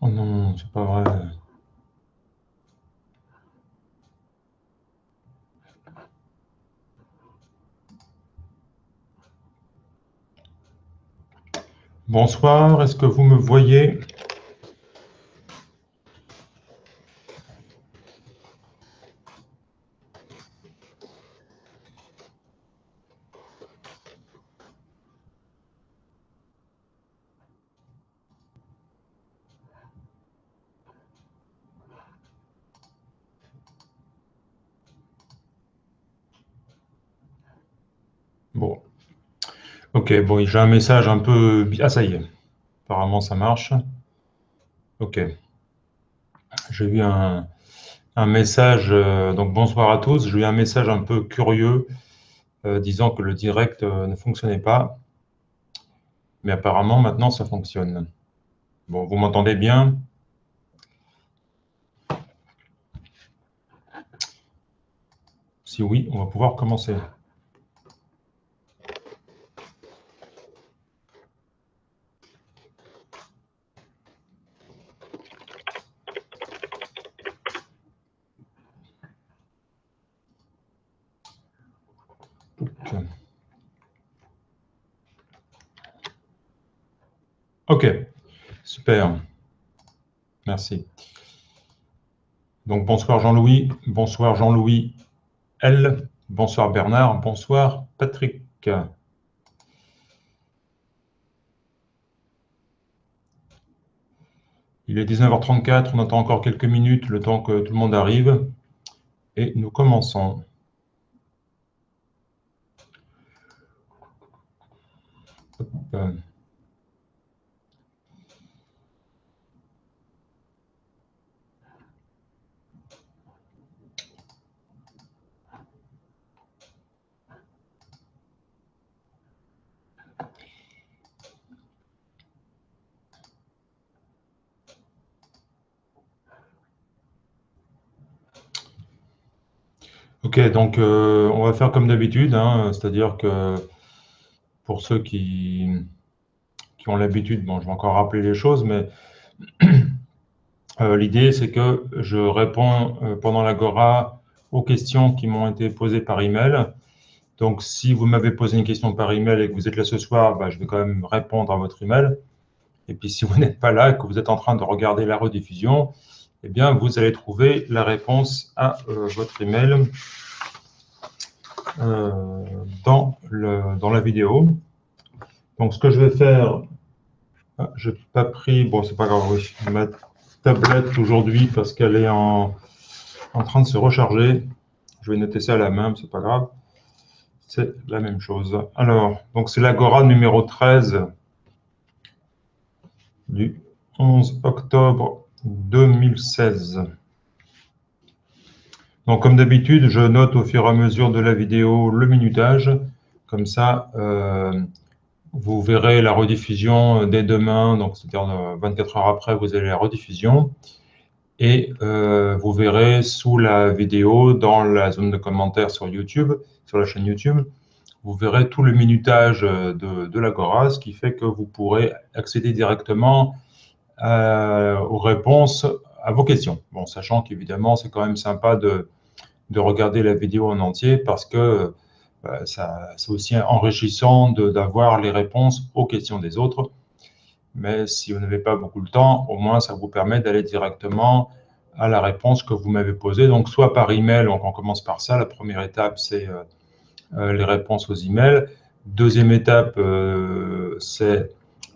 Oh non, c'est pas vrai. Bonsoir, est-ce que vous me voyez? Bon, ok, bon, j'ai un message un peu... Ah, ça y est, apparemment ça marche. Ok, j'ai eu un message, donc bonsoir à tous, j'ai eu un message un peu curieux disant que le direct ne fonctionnait pas, mais apparemment maintenant ça fonctionne. Bon, vous m'entendez bien? Si oui, on va pouvoir commencer. Ok, super, merci. Donc bonsoir Jean-Louis, bonsoir Jean-Louis L, bonsoir Bernard, bonsoir Patrick. Il est 19h34, on attend encore quelques minutes, le temps que tout le monde arrive, et nous commençons. Hop. Ok, donc on va faire comme d'habitude, hein, c'est-à-dire que pour ceux qui ont l'habitude, bon, je vais encore rappeler les choses, mais l'idée c'est que je réponds pendant l'Agora aux questions qui m'ont été posées par email. Donc si vous m'avez posé une question par email et que vous êtes là ce soir, bah, je vais quand même répondre à votre email. Et puis si vous n'êtes pas là et que vous êtes en train de regarder la rediffusion, eh bien vous allez trouver la réponse à votre email dans la vidéo. Donc, ce que je vais faire, je n'ai pas pris, bon, c'est pas grave, oui, ma tablette aujourd'hui parce qu'elle est en train de se recharger. Je vais noter ça à la main, mais c'est pas grave. C'est la même chose. Alors, donc c'est l'Agora numéro 13 du 11 octobre 2016. Donc, comme d'habitude, je note au fur et à mesure de la vidéo le minutage. Comme ça, vous verrez la rediffusion dès demain, donc c'est-à-dire 24 heures après, vous avez la rediffusion. Et vous verrez sous la vidéo, dans la zone de commentaires sur YouTube, sur la chaîne YouTube, vous verrez tout le minutage de l'Agora, ce qui fait que vous pourrez accéder directement aux réponses à vos questions. Bon, sachant qu'évidemment, c'est quand même sympa de regarder la vidéo en entier parce que c'est aussi enrichissant d'avoir les réponses aux questions des autres. Mais si vous n'avez pas beaucoup de temps, au moins ça vous permet d'aller directement à la réponse que vous m'avez posée. Donc, soit par email, donc on commence par ça. La première étape, c'est les réponses aux emails. Deuxième étape, c'est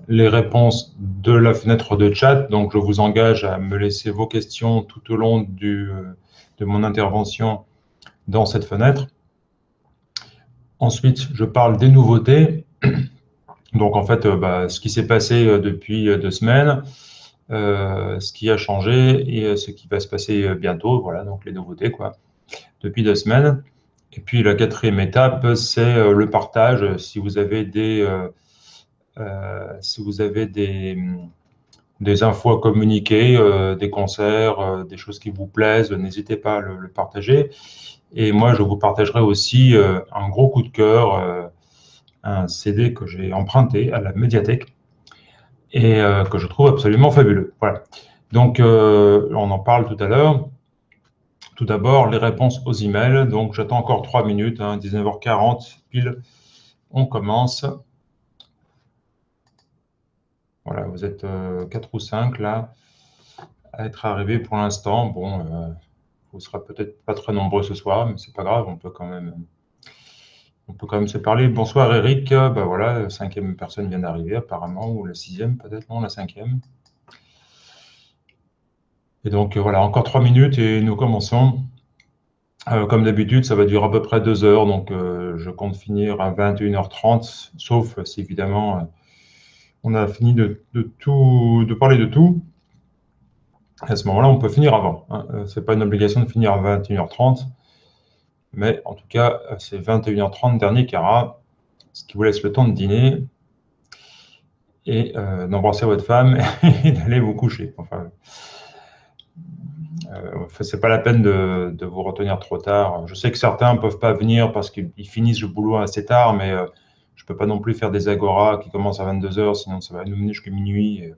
les réponses de la fenêtre de chat. Donc, je vous engage à me laisser vos questions tout au long de mon intervention dans cette fenêtre. Ensuite, je parle des nouveautés. Donc, en fait, ce qui s'est passé depuis 2 semaines, ce qui a changé et ce qui va se passer bientôt. Voilà, donc les nouveautés, quoi, depuis 2 semaines. Et puis, la quatrième étape, c'est le partage. Si vous avez des infos à communiquer, des concerts, des choses qui vous plaisent, n'hésitez pas à le partager. Et moi, je vous partagerai aussi un gros coup de cœur, un CD que j'ai emprunté à la médiathèque et que je trouve absolument fabuleux. Voilà. Donc, on en parle tout à l'heure. Tout d'abord, les réponses aux emails. Donc, j'attends encore 3 minutes, 19h40 pile, on commence. Voilà, vous êtes 4 ou 5 là à être arrivés pour l'instant. Bon, vous ne serez peut-être pas très nombreux ce soir, mais c'est pas grave, on peut quand même se parler. Bonsoir Eric, bah voilà, la 5e personne vient d'arriver apparemment, ou la 6e peut-être, non, la 5e. Et donc voilà, encore 3 minutes et nous commençons. Comme d'habitude, ça va durer à peu près 2 heures, donc je compte finir à 21h30, sauf si évidemment on a fini de parler de tout. À ce moment-là, on peut finir avant. Ce n'est pas une obligation de finir à 21h30, mais en tout cas, c'est 21h30 dernier quart, ce qui vous laisse le temps de dîner et d'embrasser votre femme et d'aller vous coucher. Enfin, c'est pas la peine de vous retenir trop tard. Je sais que certains ne peuvent pas venir parce qu'ils finissent le boulot assez tard, mais je ne peux pas non plus faire des agoras qui commencent à 22h, sinon ça va nous mener jusqu'à minuit. Et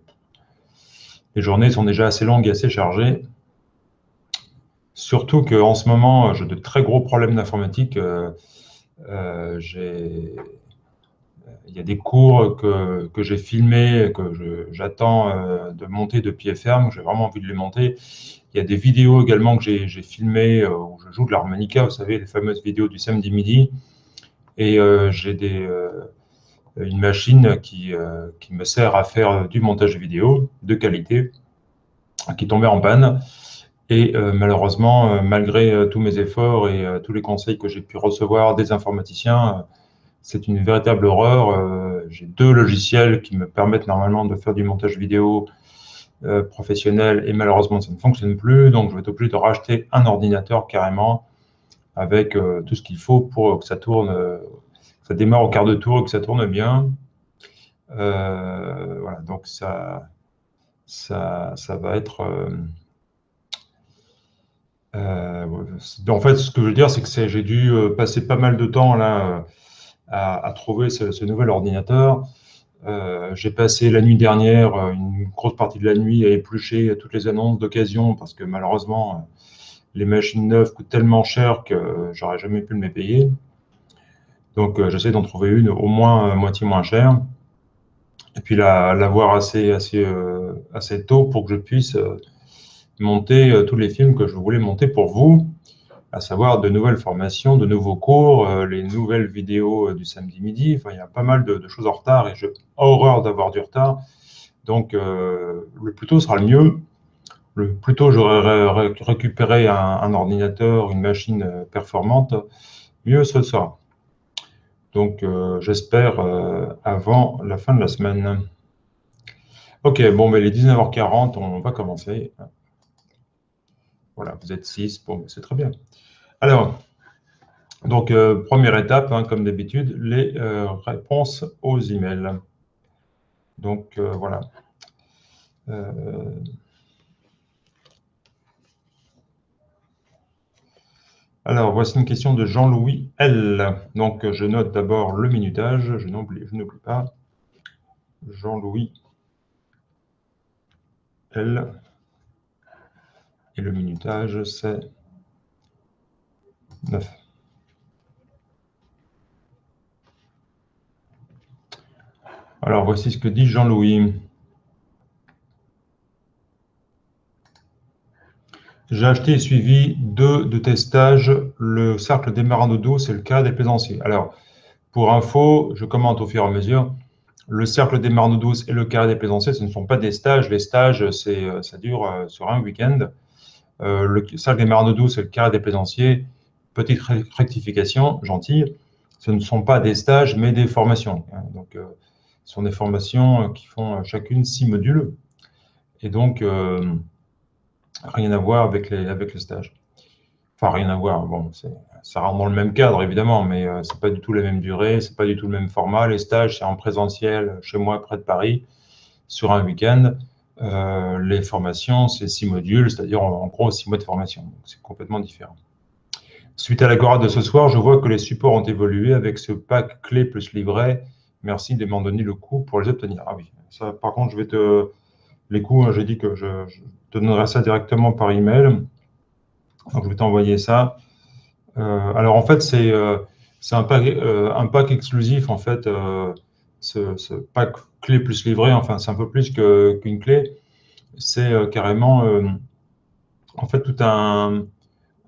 les journées sont déjà assez longues et assez chargées. Surtout qu'en ce moment, j'ai de très gros problèmes d'informatique. Il y a des cours que j'ai filmés, que j'attends de monter de pied ferme. J'ai vraiment envie de les monter. Il y a des vidéos également que j'ai filmées où je joue de l'harmonica, vous savez, les fameuses vidéos du samedi midi. Et j'ai une machine qui me sert à faire du montage vidéo de qualité, qui tombait en panne. Et malheureusement, malgré tous mes efforts et tous les conseils que j'ai pu recevoir des informaticiens, c'est une véritable horreur. J'ai 2 logiciels qui me permettent normalement de faire du montage vidéo professionnel et malheureusement, ça ne fonctionne plus. Donc, je vais être obligé de racheter un ordinateur carrément avec tout ce qu'il faut pour que ça tourne, que ça démarre au quart de tour et que ça tourne bien. Voilà, donc ça va être... en fait, ce que je veux dire, c'est que j'ai dû passer pas mal de temps là à trouver ce nouvel ordinateur. J'ai passé la nuit dernière une grosse partie de la nuit à éplucher toutes les annonces d'occasion parce que malheureusement, les machines neuves coûtent tellement cher que j'aurais jamais pu me les payer. Donc, j'essaie d'en trouver une au moins moitié moins chère et puis la voir assez tôt pour que je puisse monter tous les films que je voulais monter pour vous, à savoir de nouvelles formations, de nouveaux cours, les nouvelles vidéos du samedi midi. Enfin, il y a pas mal de choses en retard et j'ai horreur d'avoir du retard. Donc, le plus tôt sera le mieux. Le plus tôt j'aurai récupéré un ordinateur, une machine performante, mieux ce sera. Donc, j'espère avant la fin de la semaine. Ok, bon, mais les 19h40, on va commencer. Voilà, vous êtes 6, bon, c'est très bien. Alors, donc, première étape, comme d'habitude, les réponses aux emails. Donc, voilà. Alors, voici une question de Jean-Louis L. Donc, je note d'abord le minutage, je n'oublie pas. Jean-Louis L. Et le minutage, c'est 9. Alors, voici ce que dit Jean-Louis. J'ai acheté et suivi 2 de tes stages, le cercle des marins d'eau douce et le cas des plaisanciers. Alors, pour info, je commente au fur et à mesure. Le cercle des marins d'eau douce et le carré des plaisanciers, ce ne sont pas des stages. Les stages, ça dure sur un week-end. Le cercle des marins d'eau douce et le carré des plaisanciers, petite rectification, gentille, ce ne sont pas des stages, mais des formations. Donc, ce sont des formations qui font chacune 6 modules. Et donc, rien à voir avec les stages. Enfin, rien à voir. Bon, ça rentre dans le même cadre, évidemment, mais c'est pas du tout la même durée, c'est pas du tout le même format. Les stages, c'est en présentiel, chez moi, près de Paris, sur un week-end. Les formations, c'est 6 modules, c'est-à-dire en gros 6 mois de formation. Donc, c'est complètement différent. Suite à l'agora de ce soir, je vois que les supports ont évolué avec ce pack clé plus livret. Merci de m'en donner le coût pour les obtenir. Ah oui, ça, par contre, les coûts, hein, j'ai dit que je te donnerai ça directement par email. Donc, je vais t'envoyer ça. Alors, en fait, c'est un pack exclusif, en fait, ce pack clé plus livret, enfin, c'est un peu plus qu'une clé. C'est carrément, en fait, tout un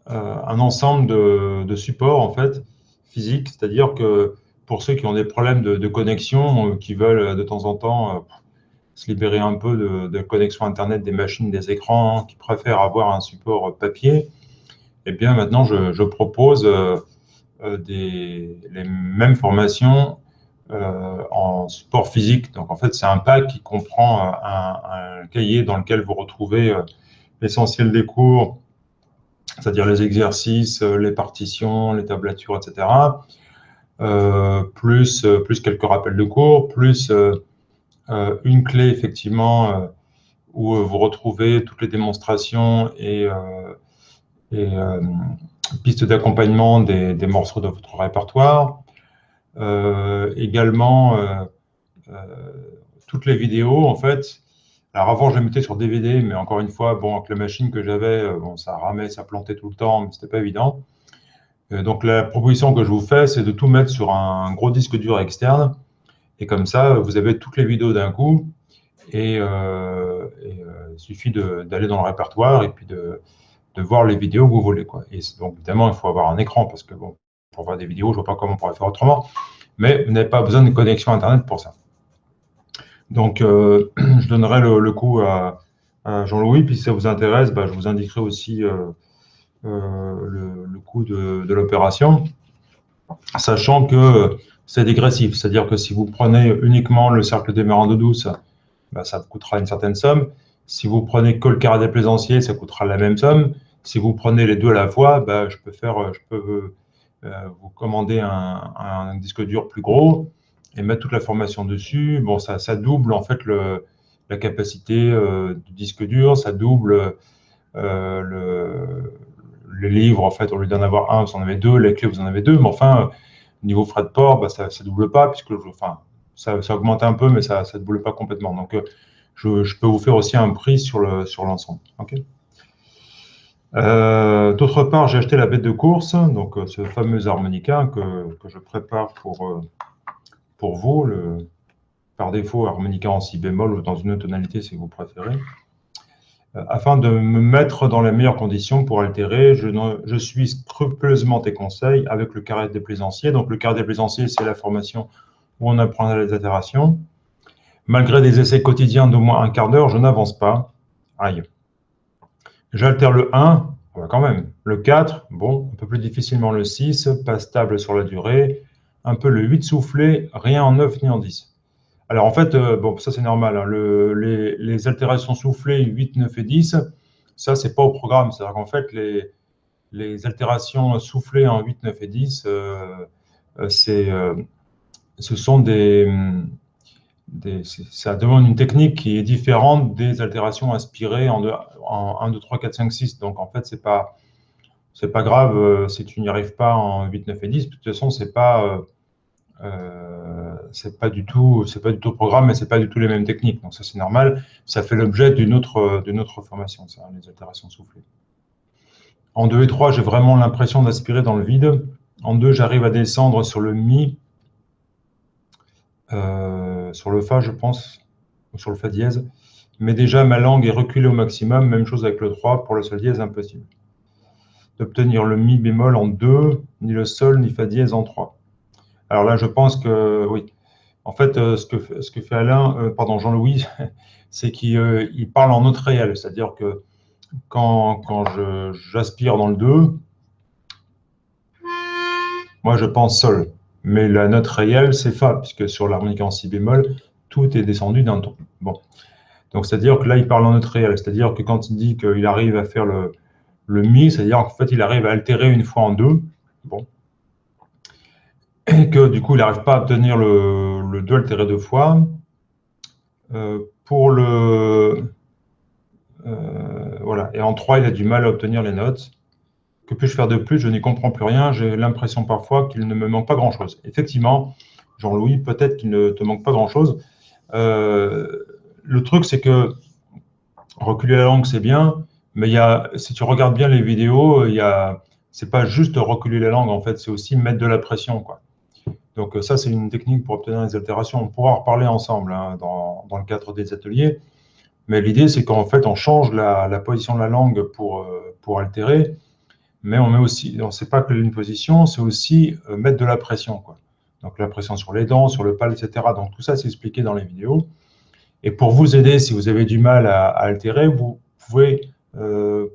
ensemble de supports, en fait, physiques. C'est-à-dire que pour ceux qui ont des problèmes de connexion, qui veulent de temps en temps se libérer un peu de connexion Internet des machines, des écrans, hein, qui préfèrent avoir un support papier, eh bien maintenant je propose les mêmes formations en support physique. Donc en fait c'est un pack qui comprend un cahier dans lequel vous retrouvez l'essentiel des cours, c'est-à-dire les exercices, les partitions, les tablatures, etc. Plus quelques rappels de cours, plus une clé effectivement où vous retrouvez toutes les démonstrations et pistes d'accompagnement des morceaux de votre répertoire. Également, toutes les vidéos, en fait. Alors avant, je les mettais sur DVD, mais encore une fois, bon, avec la machine que j'avais, bon, ça ramait, ça plantait tout le temps, mais c'était pas évident. Donc la proposition que je vous fais, c'est de tout mettre sur un gros disque dur externe. Et comme ça, vous avez toutes les vidéos d'un coup. Et il suffit d'aller dans le répertoire et puis de voir les vidéos que vous voulez, quoi. Et donc, évidemment, il faut avoir un écran parce que, bon, pour voir des vidéos, je ne vois pas comment on pourrait faire autrement. Mais vous n'avez pas besoin de connexion Internet pour ça. Donc, je donnerai le coup à Jean-Louis. Puis, si ça vous intéresse, bah, je vous indiquerai aussi le coût de l'opération, sachant que c'est dégressif. C'est-à-dire que si vous prenez uniquement le cercle démarrant d'eau douce, bah, ça vous coûtera une certaine somme. Si vous prenez que le carré des plaisanciers, ça coûtera la même somme. Si vous prenez les deux à la fois, bah, je peux vous commander un disque dur plus gros et mettre toute la formation dessus. Bon, ça double en fait la capacité du disque dur, ça double les livres. En fait, au lieu d'en avoir un, vous en avez deux, les clés, vous en avez deux. Mais enfin, niveau frais de port, bah, ça ne double pas, puisque enfin, ça augmente un peu, mais ça ne double pas complètement. Donc, je peux vous faire aussi un prix sur l'ensemble. Okay. D'autre part, j'ai acheté la bête de course, donc ce fameux harmonica que je prépare pour vous, par défaut harmonica en si bémol ou dans une autre tonalité si vous préférez, afin de me mettre dans les meilleures conditions pour altérer. Je suis scrupuleusement tes conseils avec le carré des plaisanciers. Donc le carré des plaisanciers, c'est la formation où on apprend les altérations. Malgré des essais quotidiens d'au moins un quart d'heure, je n'avance pas. Aïe. J'altère le 1, quand même. Le 4, bon, un peu plus difficilement le 6, pas stable sur la durée. Un peu le 8 soufflé, rien en 9 ni en 10. Alors en fait, bon, ça c'est normal, hein, les altérations soufflées 8, 9 et 10, ça c'est pas au programme. C'est-à-dire qu'en fait, les altérations soufflées en 8, 9 et 10, ce sont ça demande une technique qui est différente des altérations inspirées en 1, 2, 3, 4, 5, 6. Donc, en fait, c'est pas grave si tu n'y arrives pas en 8, 9 et 10. De toute façon, c'est pas du tout le programme, mais c'est pas du tout les mêmes techniques. Donc, ça, c'est normal. Ça fait l'objet d'une autre formation, ça, les altérations soufflées. En 2 et 3, j'ai vraiment l'impression d'aspirer dans le vide. En 2, j'arrive à descendre sur le mi, sur le fa, je pense, ou sur le fa dièse. Mais déjà, ma langue est reculée au maximum. Même chose avec le 3. Pour le sol dièse, impossible d'obtenir le mi bémol en 2, ni le sol, ni fa dièse en 3. Alors là, je pense que, oui. En fait, ce que fait Alain, pardon, Jean-Louis, c'est qu'il parle en note réelle. C'est-à-dire que quand j'aspire dans le 2, moi, je pense sol. Mais la note réelle, c'est fa, puisque sur l'harmonica en si bémol, tout est descendu d'un ton. Bon. Donc, c'est-à-dire que là, il parle en note réelle. C'est-à-dire que quand il dit qu'il arrive à faire le mi, c'est-à-dire qu'en fait, il arrive à altérer une fois en 2. Bon. Et que du coup, il n'arrive pas à obtenir le 2 altéré 2 fois. Pour le... voilà. Et en 3, il a du mal à obtenir les notes. Que puis-je faire de plus? Je n'y comprends plus rien. J'ai l'impression parfois qu'il ne me manque pas grand-chose. Effectivement, Jean-Louis, peut-être qu'il ne te manque pas grand-chose. Le truc, c'est que reculer la langue, c'est bien, mais si tu regardes bien les vidéos, c'est pas juste reculer la langue, en fait, c'est aussi mettre de la pression, quoi. Donc ça, c'est une technique pour obtenir des altérations. On pourra en reparler ensemble hein, dans le cadre des ateliers. Mais l'idée, c'est qu'en fait, on change la position de la langue pour altérer, mais on met aussi, c'est pas que une position, c'est aussi mettre de la pression, quoi. Donc la pression sur les dents, sur le palais, etc. Donc tout ça, c'est expliqué dans les vidéos. Et pour vous aider, si vous avez du mal à altérer, vous pouvez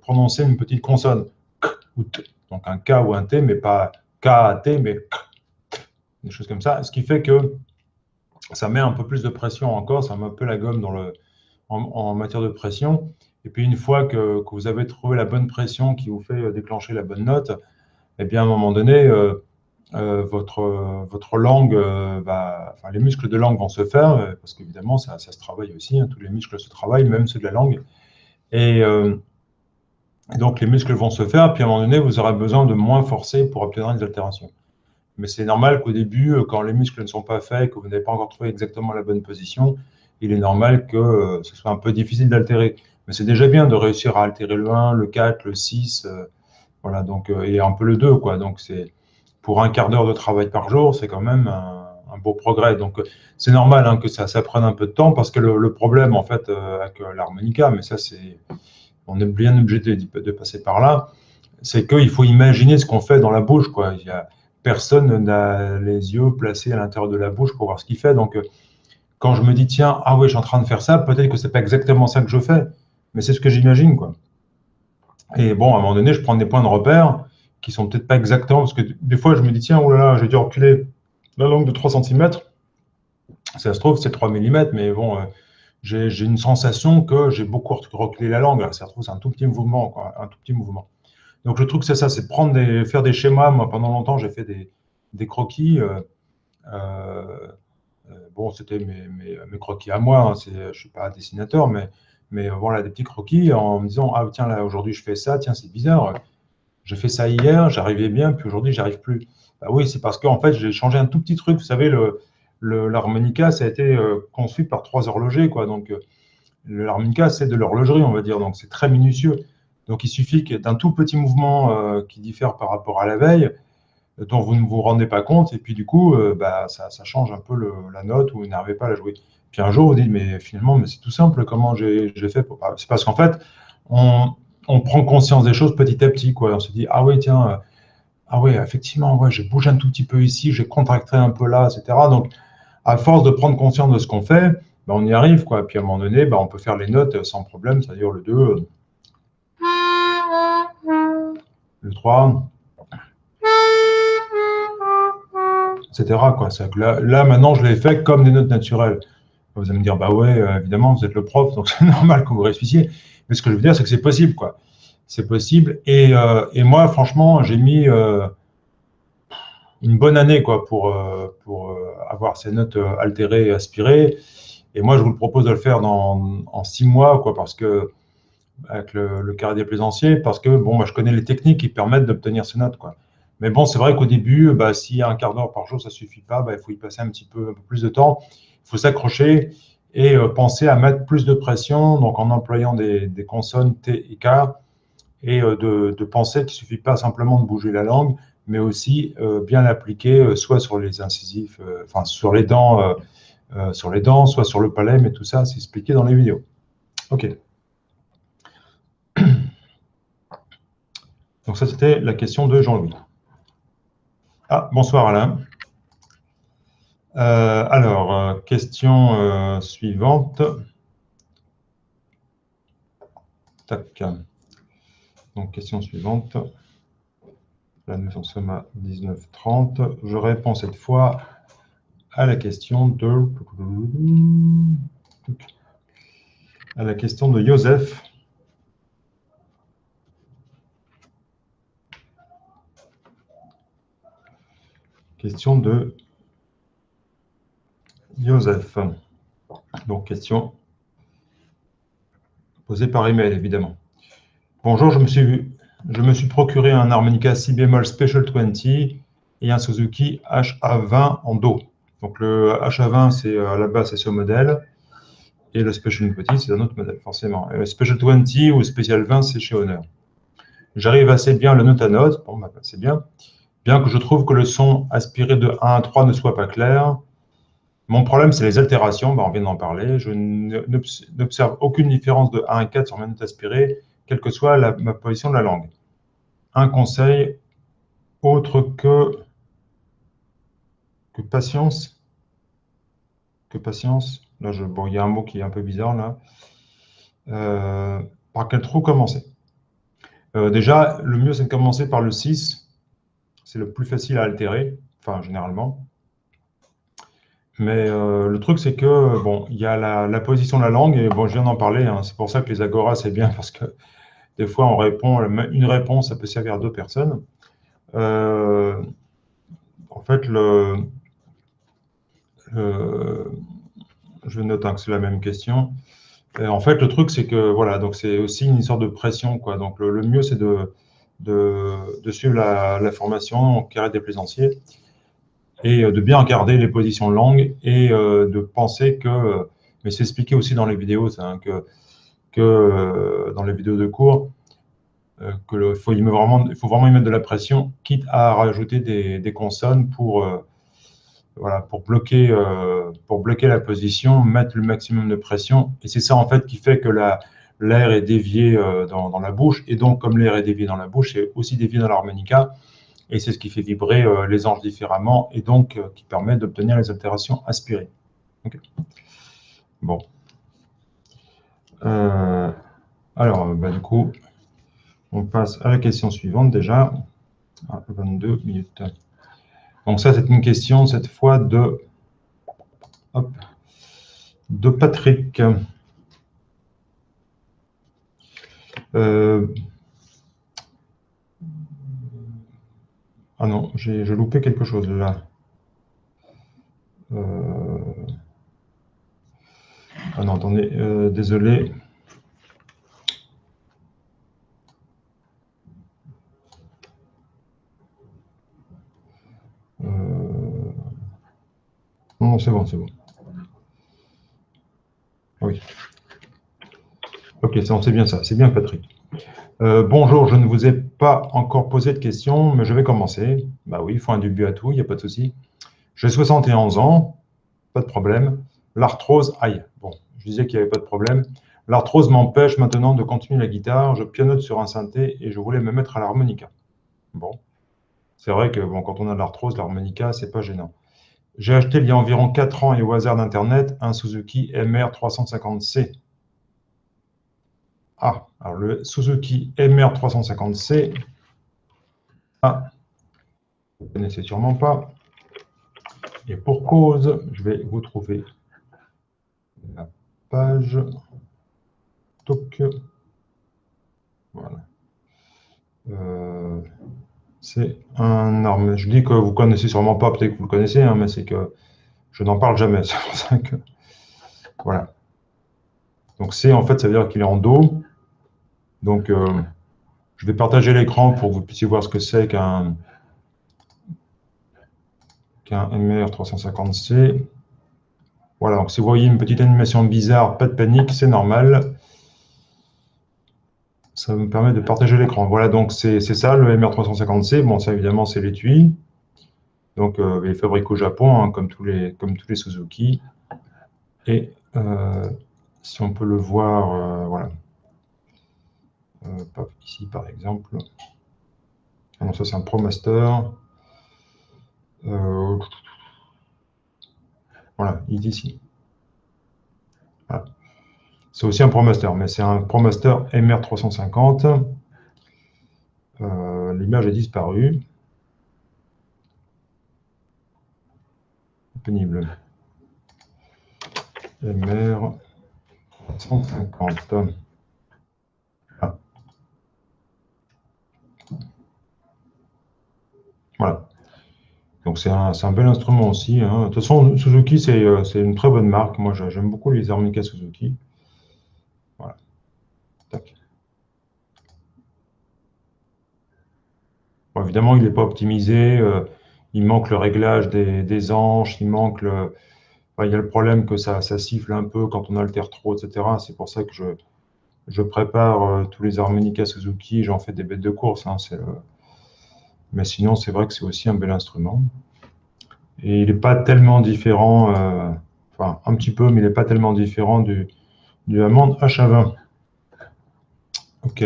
prononcer une petite consonne, k ou t, donc un K ou un T, mais pas K, T, mais k, des choses comme ça. Ce qui fait que ça met un peu plus de pression encore, ça met un peu la gomme en matière de pression. Et puis une fois que vous avez trouvé la bonne pression qui vous fait déclencher la bonne note, eh bien à un moment donné, votre langue enfin, les muscles de langue vont se faire, parce qu'évidemment, ça se travaille aussi, hein, tous les muscles se travaillent, même ceux de la langue. Et donc, les muscles vont se faire, puis à un moment donné, vous aurez besoin de moins forcer pour obtenir des altérations. Mais c'est normal qu'au début, quand les muscles ne sont pas faits, que vous n'avez pas encore trouvé exactement la bonne position, il est normal que ce soit un peu difficile d'altérer. Mais c'est déjà bien de réussir à altérer le 1, le 4, le 6, voilà, donc, et un peu le 2, quoi. Donc, c'est pour un quart d'heure de travail par jour, c'est quand même un beau progrès. Donc, c'est normal hein, que ça prenne un peu de temps parce que le problème, en fait, avec l'harmonica, mais ça, on est bien obligé de passer par là, c'est qu'il faut imaginer ce qu'on fait dans la bouche, quoi. Personne n'a les yeux placés à l'intérieur de la bouche pour voir ce qu'il fait. Donc, quand je me dis, tiens, ah oui, je suis en train de faire ça, peut-être que c'est pas exactement ça que je fais, mais c'est ce que j'imagine, quoi. Et bon, à un moment donné, je prends des points de repère qui sont peut-être pas exactement, parce que des fois, je me dis, tiens, oh là là, j'ai dû reculer la langue de 3 cm. Ça se trouve, c'est 3 mm, mais bon, j'ai une sensation que j'ai beaucoup reculé la langue. Ça se trouve, c'est un tout petit mouvement, quoi, un tout petit mouvement. Donc, le truc, c'est ça, c'est faire des schémas. Moi, pendant longtemps, j'ai fait des croquis. Bon, c'était mes croquis à moi. Hein, je ne suis pas dessinateur, mais voilà, des petits croquis en me disant, ah tiens, là, aujourd'hui, je fais ça. Tiens, c'est bizarre. J'ai fait ça hier, j'arrivais bien, puis aujourd'hui, j'arrive plus. Bah oui, c'est parce qu'en fait, j'ai changé un tout petit truc. Vous savez, l'harmonica, ça a été conçu par 3 horlogers, quoi. Donc, l'harmonica, c'est de l'horlogerie, on va dire. Donc, c'est très minutieux. Donc, il suffit d'un tout petit mouvement qui diffère par rapport à la veille, dont vous ne vous rendez pas compte, et puis du coup, ça change un peu la note ou vous n'arrivez pas à la jouer. Puis un jour, vous dites, mais finalement, mais c'est tout simple, comment j'ai fait pour... C'est parce qu'en fait, on prend conscience des choses petit à petit, quoi. On se dit, ah oui, tiens, ah oui, effectivement, ouais, j'ai bougé un tout petit peu ici, j'ai contracté un peu là, etc. Donc, à force de prendre conscience de ce qu'on fait, on y arrive, quoi. Puis à un moment donné, on peut faire les notes sans problème, c'est-à-dire le 2, le 3, etc., quoi. Là, maintenant, je l'ai fait comme des notes naturelles. Vous allez me dire, bah ouais, évidemment, vous êtes le prof, donc c'est normal que vous réussissiez. Mais ce que je veux dire, c'est que c'est possible, quoi. C'est possible. Et moi, franchement, j'ai mis une bonne année, quoi, pour avoir ces notes altérées et aspirées. Et moi, je vous le propose de le faire en 6 mois, quoi, parce que avec le carré des plaisanciers, parce que bon, moi, je connais les techniques qui permettent d'obtenir ces notes, quoi. Mais bon, c'est vrai qu'au début, s'il y a un quart d'heure par jour, ça suffit pas. Il faut y passer un peu plus de temps. Il faut s'accrocher et penser à mettre plus de pression, donc en employant des consonnes T et K, et de penser qu'il ne suffit pas simplement de bouger la langue, mais aussi bien l'appliquer soit sur les incisifs, enfin sur les dents, soit sur le palais, mais tout ça, c'est expliqué dans les vidéos. OK. Donc ça, c'était la question de Jean-Louis. Ah, bonsoir Alain. Alors, question suivante. Tac. Donc, question suivante. Là, nous en sommes à 19h30. Je réponds cette fois à la question de Joseph. Question de Joseph. Donc, question posée par email, évidemment. Bonjour, je me suis procuré un harmonica si bémol Special 20 et un Suzuki HA20 en Do. Donc, le HA20, c'est à la base, c'est ce modèle. Et le Special Input, c'est un autre modèle, forcément. Et le Special 20 ou Special 20, c'est chez Honor. J'arrive assez bien le note à note, bon, bah, c'est bien. Bien que je trouve que le son aspiré de 1 à 3 ne soit pas clair. Mon problème, c'est les altérations, bah, on vient d'en parler. Je n'observe aucune différence de 1 à 4 sur ma note aspirée, quelle que soit ma position de la langue. Un conseil autre que patience. Que patience. Là, bon, il y a un mot qui est un peu bizarre là. Par quel trou commencer? Déjà, le mieux, c'est de commencer par le 6. C'est le plus facile à altérer, enfin, généralement. Mais le truc, c'est que, bon, il y a la position de la langue, et bon, je viens d'en parler, hein, c'est pour ça que les agoras, c'est bien, parce que des fois, on répond, une réponse, ça peut servir à deux personnes. En fait, je note hein, que c'est la même question. En fait, le truc, c'est que, voilà, donc c'est aussi une sorte de pression, quoi. Donc, le mieux, c'est de suivre la formation carré des plaisanciers et de bien regarder les positions de langue et de penser que, mais c'est expliqué aussi dans les vidéos, ça, hein, que dans les vidéos de cours, il faut vraiment y mettre de la pression, quitte à rajouter des consonnes voilà, pour bloquer la position, mettre le maximum de pression. Et c'est ça, en fait, qui fait que l'air est dévié dans la bouche. Et donc, comme l'air est dévié dans la bouche, c'est aussi dévié dans l'harmonica. Et c'est ce qui fait vibrer les anges différemment et donc qui permet d'obtenir les altérations aspirées. Okay. Bon. Alors, bah, du coup, on passe à la question suivante déjà. 22 minutes. Donc ça, c'est une question, cette fois, de Patrick. Ah non, j'ai loupé quelque chose là. Ah non, attendez, désolé. Non, c'est bon, c'est bon. Oui. Ok, c'est bien ça, c'est bien Patrick. Bonjour, je ne vous ai pas encore posé de questions, mais je vais commencer. Bah oui, il faut un début à tout, il n'y a pas de souci. J'ai 71 ans, pas de problème. L'arthrose, aïe, bon, je disais qu'il n'y avait pas de problème. L'arthrose m'empêche maintenant de continuer la guitare, je pianote sur un synthé et je voulais me mettre à l'harmonica. Bon, c'est vrai que bon, quand on a de l'arthrose, l'harmonica, c'est pas gênant. J'ai acheté il y a environ 4 ans et au hasard d'Internet un Suzuki MR350C. Ah, alors le Suzuki MR350C, ah, vous ne connaissez sûrement pas. Et pour cause, je vais vous trouver la page. Toc. Voilà. C'est un arme. Je dis que vous ne connaissez sûrement pas, peut-être que vous le connaissez, hein, mais c'est que je n'en parle jamais. C'est pour ça que. Voilà. Donc C, en fait, ça veut dire qu'il est en Do. Donc, je vais partager l'écran pour que vous puissiez voir ce que c'est qu'un MR350C. Voilà, donc si vous voyez une petite animation bizarre, pas de panique, c'est normal. Ça me permet de partager l'écran. Voilà, donc c'est ça le MR350C. Bon, ça évidemment, c'est l'étui. Donc, il est fabriqué au Japon, hein, comme tous les Suzuki. Et si on peut le voir, voilà. Ici, par exemple. Ah non, ça, c'est un ProMaster. Voilà, il est ici. Voilà. C'est aussi un ProMaster, mais c'est un ProMaster MR350. L'image a disparu. Pénible. MR350. Ah. Voilà. Donc c'est un bel instrument aussi, hein. De toute façon, Suzuki, c'est une très bonne marque. Moi, j'aime beaucoup les harmonicas Suzuki. Voilà. Tac. Bon, évidemment, il n'est pas optimisé. Il manque le réglage des anches. Il manque il y a le problème que ça siffle un peu quand on altère trop, etc. C'est pour ça que je prépare tous les harmonicas Suzuki, j'en fais des bêtes de course. Hein, mais sinon, c'est vrai que c'est aussi un bel instrument. Et il n'est pas tellement différent, enfin un petit peu, mais il n'est pas tellement différent du Hammond HA20. Ok.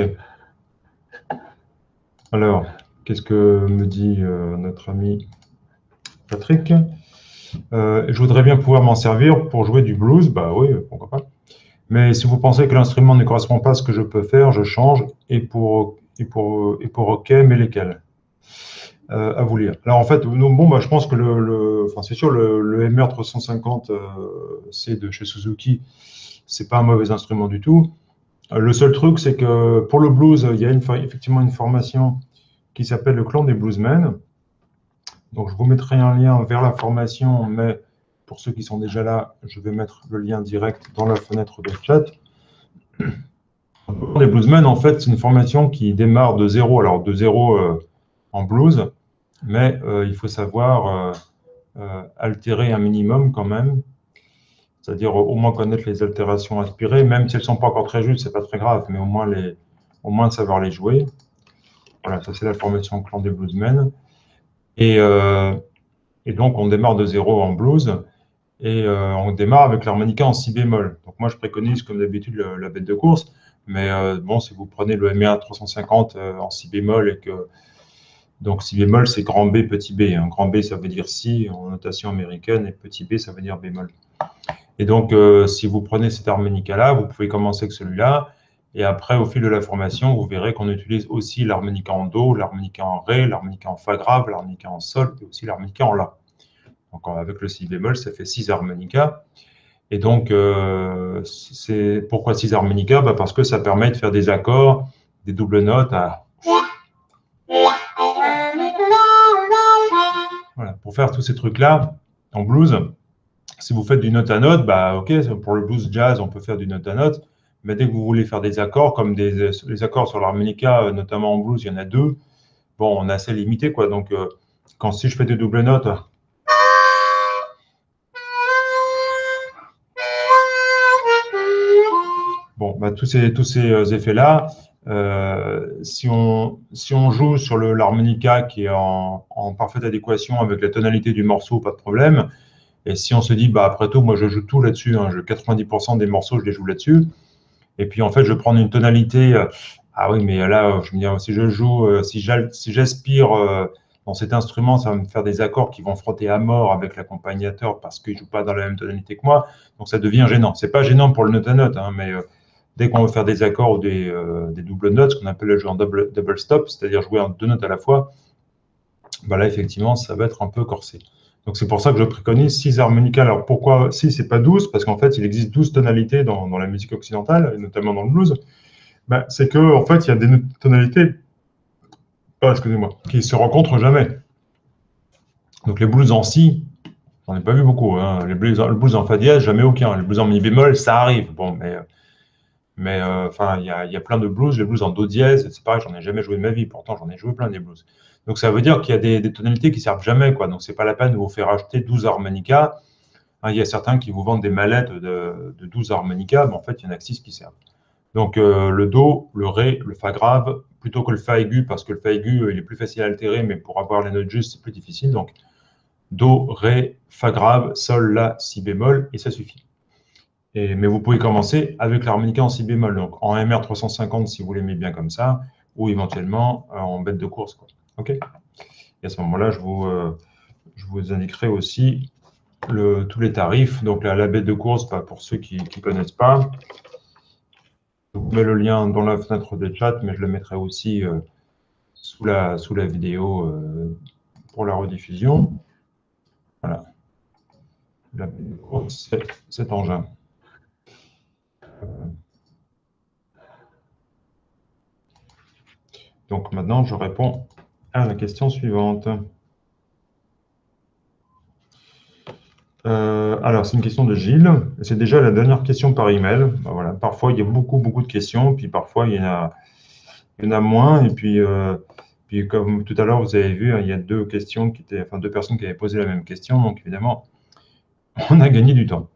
Alors, qu'est-ce que me dit notre ami Patrick? Je voudrais bien pouvoir m'en servir pour jouer du blues. Bah oui, pourquoi pas. Mais si vous pensez que l'instrument ne correspond pas à ce que je peux faire, je change. Et pour OK, mais lesquels? À vous lire. Alors en fait, bon, bah, je pense que enfin, c'est sûr, le MR350 C de chez Suzuki, c'est pas un mauvais instrument du tout. Le seul truc, c'est que pour le blues, il y a effectivement une formation qui s'appelle le clan des bluesmen. Donc, je vous mettrai un lien vers la formation, mais pour ceux qui sont déjà là, je vais mettre le lien direct dans la fenêtre de chat. Les bluesmen, en fait, c'est une formation qui démarre de zéro. Alors, de zéro en blues, mais il faut savoir altérer un minimum quand même, c'est-à-dire au moins connaître les altérations aspirées, même si elles ne sont pas encore très justes, c'est pas très grave, mais au moins savoir les jouer. Voilà, ça c'est la formation clan des bluesmen. Et donc on démarre de zéro en blues, et on démarre avec l'harmonica en si bémol. Donc moi je préconise comme d'habitude la bête de course, mais bon, si vous prenez le MA 350 en si bémol, et que donc si bémol c'est grand B, petit b. Hein. Grand B ça veut dire si en notation américaine, et petit b ça veut dire bémol. Et donc si vous prenez cet harmonica-là, vous pouvez commencer avec celui-là, et après au fil de la formation, vous verrez qu'on utilise aussi l'harmonica en Do, l'harmonica en Ré, l'harmonica en Fa grave, l'harmonica en Sol, et aussi l'harmonica en La. Donc avec le si bémol, ça fait 6 harmonicas. Et donc, pourquoi 6 harmonicas? Bah, parce que ça permet de faire des accords, des doubles notes à... Voilà. Pour faire tous ces trucs-là, en blues, si vous faites du note à note, bah, ok, pour le blues jazz, on peut faire du note à note, mais dès que vous voulez faire des accords, comme les accords sur l'harmonica, notamment en blues, il y en a deux, bon, on est assez limité, quoi. Donc, si je fais des doubles notes, bon, bah, tous ces effets-là, si on joue sur l'harmonica qui est en parfaite adéquation avec la tonalité du morceau, pas de problème. Et si on se dit, bah, après tout, moi je joue tout là-dessus, hein, 90% des morceaux, je les joue là-dessus. Et puis en fait, je vais prendre une tonalité. Ah oui, mais là, je me dis, si je joue, si j'aspire dans cet instrument, ça va me faire des accords qui vont frotter à mort avec l'accompagnateur parce qu'il ne joue pas dans la même tonalité que moi. Donc ça devient gênant. C'est pas gênant pour le note à note, hein, mais dès qu'on veut faire des accords ou des doubles notes, ce qu'on appelle le jeu en double stop, c'est-à-dire jouer en deux notes à la fois, bah là, effectivement, ça va être un peu corsé. Donc, c'est pour ça que je préconise 6 harmonicas. Alors, pourquoi 6 et pas 12? Parce qu'en fait, il existe 12 tonalités dans la musique occidentale, et notamment dans le blues. Bah, c'est qu'en fait, il y a des tonalités excusez-moi, qui se rencontrent jamais. Donc, les blues en si, j'en ai pas vu beaucoup. Hein. Le blues en fa dièse, jamais aucun. Les blues en mi bémol, ça arrive. Bon, mais enfin, il y a plein de blues. Les blues en do dièse, c'est pareil, j'en ai jamais joué de ma vie. Pourtant, j'en ai joué plein des blues. Donc, ça veut dire qu'il y a des tonalités qui servent jamais, quoi. Donc, c'est pas la peine de vous faire acheter 12 harmonicas. Hein, il y a certains qui vous vendent des mallettes de 12 harmonicas, mais en fait, il y en a que 6 qui servent. Donc, le Do, le Ré, le Fa grave, plutôt que le Fa aigu, parce que le Fa aigu, il est plus facile à altérer, mais pour avoir les notes justes, c'est plus difficile. Donc, Do, Ré, Fa grave, Sol, La, Si bémol, et ça suffit. Mais vous pouvez commencer avec l'harmonica en Si bémol, donc en MR 350 si vous l'aimez bien comme ça, ou éventuellement en bête de course, quoi. OK? Et à ce moment-là, je vous indiquerai aussi tous les tarifs. Donc la bête de course, pour ceux qui ne connaissent pas, je vous mets le lien dans la fenêtre de chat, mais je le mettrai aussi sous la vidéo pour la rediffusion. Voilà. La bête de course, c'est cet engin. Donc maintenant, je réponds à la question suivante. Alors, c'est une question de Gilles. C'est déjà la dernière question par email. Ben voilà. Parfois, il y a beaucoup de questions, puis parfois, il y en a moins. Et puis comme tout à l'heure, vous avez vu, hein, il y a deux personnes qui avaient posé la même question. Donc, évidemment, On a gagné du temps.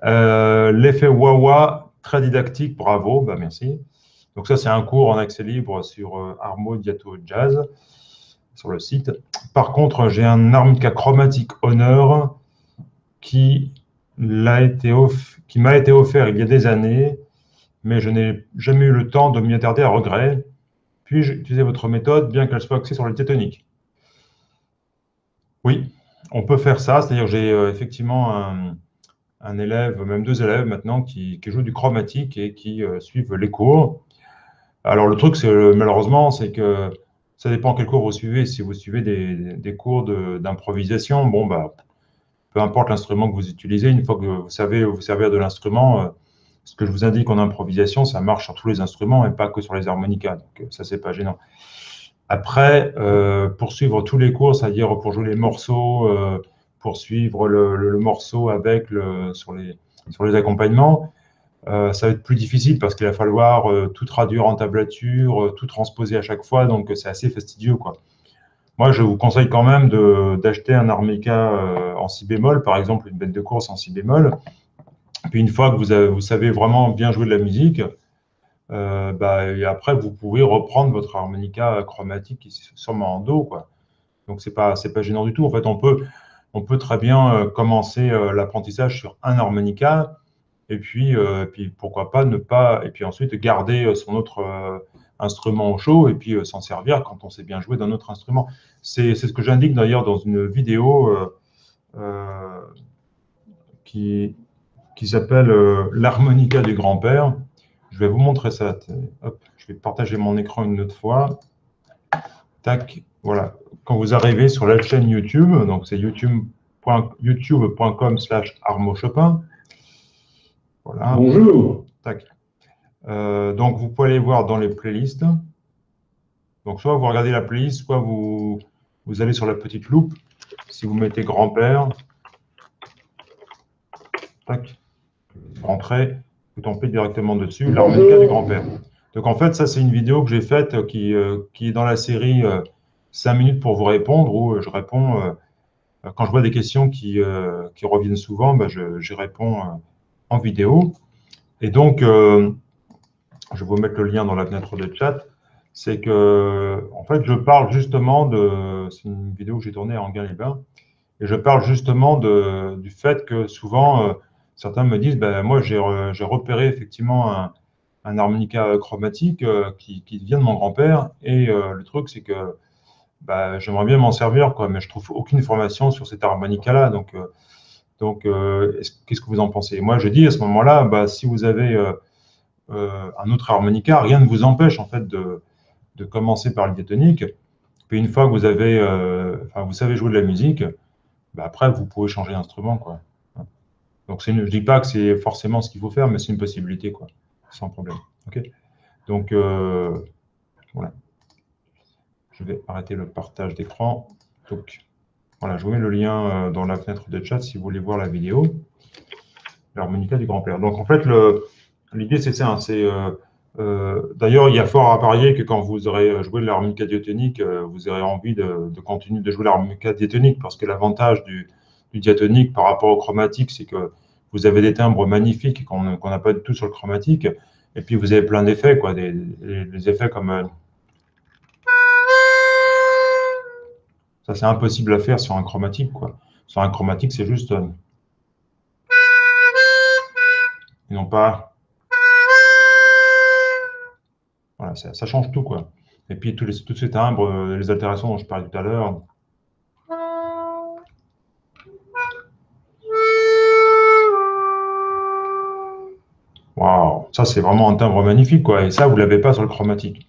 L'effet wah-wah, très didactique, bravo, bah merci. Donc ça, c'est un cours en accès libre sur Armo Diato Jazz, sur le site. Par contre, j'ai un harmonica chromatique Honor qui m'a été offert il y a des années, mais je n'ai jamais eu le temps de m'y attarder à regret. Puis-je utiliser votre méthode, bien qu'elle soit axée sur le diatonique? Oui, on peut faire ça, c'est-à-dire j'ai effectivement un élève, même deux élèves maintenant, qui jouent du chromatique et qui suivent les cours. Alors le truc, malheureusement, c'est que ça dépend quel cours vous suivez. Si vous suivez des cours d'improvisation, bon, bah, peu importe l'instrument que vous utilisez, une fois que vous savez vous servir de l'instrument, ce que je vous indique en improvisation, ça marche sur tous les instruments et pas que sur les harmonicas. Donc ça, c'est pas gênant. Après, pour suivre tous les cours, c'est-à-dire pour jouer les morceaux, pour suivre le morceau avec sur les accompagnements, ça va être plus difficile parce qu'il va falloir tout traduire en tablature, tout transposer à chaque fois, donc c'est assez fastidieux, quoi. Moi, je vous conseille quand même d'acheter un harmonica en si bémol, par exemple une bête de course en si bémol. Puis une fois que vous savez vraiment bien jouer de la musique, bah, et après vous pouvez reprendre votre harmonica chromatique qui est sûrement en do, quoi. Donc c'est pas gênant du tout. En fait, on peut très bien commencer l'apprentissage sur un harmonica et puis pourquoi pas ne pas et puis ensuite garder son autre instrument au chaud et puis s'en servir quand on sait bien jouer d'un autre instrument. C'est ce que j'indique d'ailleurs dans une vidéo euh, qui, qui s'appelle l'harmonica du grand-père. Je vais vous montrer ça. Hop, je vais partager mon écran une autre fois. Tac, voilà. Quand vous arrivez sur la chaîne YouTube, donc c'est youtube.com/armochopin. Voilà. Bonjour. Tac. Donc vous pouvez aller voir dans les playlists. Donc soit vous regardez la playlist, soit vous allez sur la petite loupe. Si vous mettez grand-père, tac, vous rentrez, vous tombez directement dessus, l'harmonica du grand-père. Donc en fait, ça c'est une vidéo que j'ai faite qui est dans la série 5 minutes pour vous répondre, où je réponds, quand je vois des questions qui reviennent souvent, bah, j'y réponds en vidéo. Et donc, je vais vous mettre le lien dans la fenêtre de chat, c'est que, en fait, je parle justement c'est une vidéo que j'ai tournée à Enghien-les-Bains, et je parle justement du fait que souvent, certains me disent, ben, moi, j'ai repéré effectivement un harmonica chromatique qui vient de mon grand-père, et le truc, c'est que bah, j'aimerais bien m'en servir, quoi, mais je trouve aucune information sur cet harmonica-là, donc qu'est-ce que vous en pensez? Moi, je dis à ce moment-là, bah, si vous avez un autre harmonica, rien ne vous empêche en fait de commencer par le diatonique. Puis une fois que vous savez jouer de la musique, bah, après vous pouvez changer d'instrument, quoi. Donc je dis pas que c'est forcément ce qu'il faut faire, mais c'est une possibilité, quoi, sans problème. Ok. Donc voilà, je vais arrêter le partage d'écran. Donc voilà, je vous mets le lien dans la fenêtre de chat si vous voulez voir la vidéo. L'harmonica du grand-père. Donc en fait, l'idée c'est ça, d'ailleurs, il y a fort à parier que quand vous aurez joué de l'harmonica diatonique, vous aurez envie de continuer de jouer l'harmonica diatonique, parce que l'avantage du diatonique par rapport au chromatique, c'est que vous avez des timbres magnifiques qu'on n'a pas du tout sur le chromatique, et puis vous avez plein d'effets, quoi, des effets comme ça, c'est impossible à faire sur un chromatique, quoi. Sur un chromatique, c'est juste ils n'ont pas. Voilà, ça change tout, quoi. Et puis tous ces timbres, les altérations dont je parlais tout à l'heure. Waouh, ça c'est vraiment un timbre magnifique, quoi. Et ça, vous l'avez pas sur le chromatique.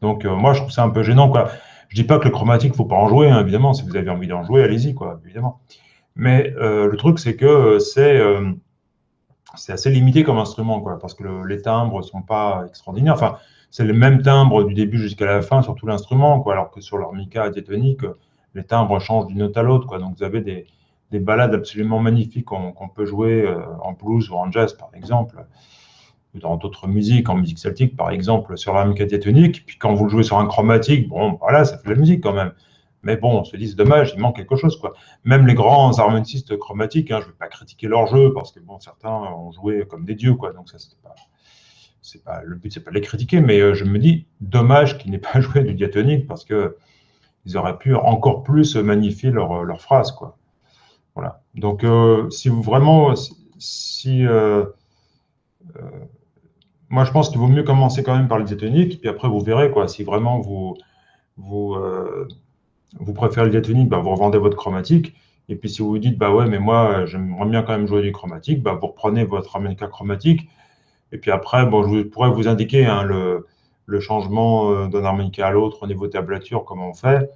Donc moi, je trouve ça un peu gênant, quoi. Je dis pas que le chromatique, faut pas en jouer, hein, évidemment. Si vous avez envie d'en jouer, allez-y, quoi, évidemment. Mais le truc, c'est que c'est assez limité comme instrument, quoi, parce que les timbres sont pas extraordinaires. Enfin, c'est le même timbre du début jusqu'à la fin sur tout l'instrument, quoi, alors que sur l'harmonica diatonique, les timbres changent d'une note à l'autre, quoi. Donc, vous avez des ballades absolument magnifiques qu'on peut jouer en blues ou en jazz, par exemple, ou dans d'autres musiques, en musique celtique, par exemple, sur l'harmonica diatonique. Puis quand vous le jouez sur un chromatique, bon, voilà, ça fait de la musique quand même. Mais bon, on se dit, c'est dommage, il manque quelque chose, quoi. Même les grands harmonistes chromatiques, hein, je ne vais pas critiquer leur jeu, parce que bon, certains ont joué comme des dieux, quoi. Donc ça, c'est pas, le but, c'est pas de les critiquer, mais je me dis, dommage qu'ils n'aient pas joué du diatonique, parce que ils auraient pu encore plus magnifier leur phrase, quoi. Voilà. Donc, si vous vraiment, si moi, je pense qu'il vaut mieux commencer quand même par le diatonique, puis après, vous verrez, quoi. Si vraiment vous, euh, vous préférez le diatonique, bah, vous revendez votre chromatique. Et puis, si vous vous dites, bah ouais, mais moi, j'aimerais bien quand même jouer du chromatique, bah, vous reprenez votre harmonica chromatique. Et puis après, bon, je pourrais vous indiquer hein, le changement d'un harmonica à l'autre au niveau tablature, comment on fait.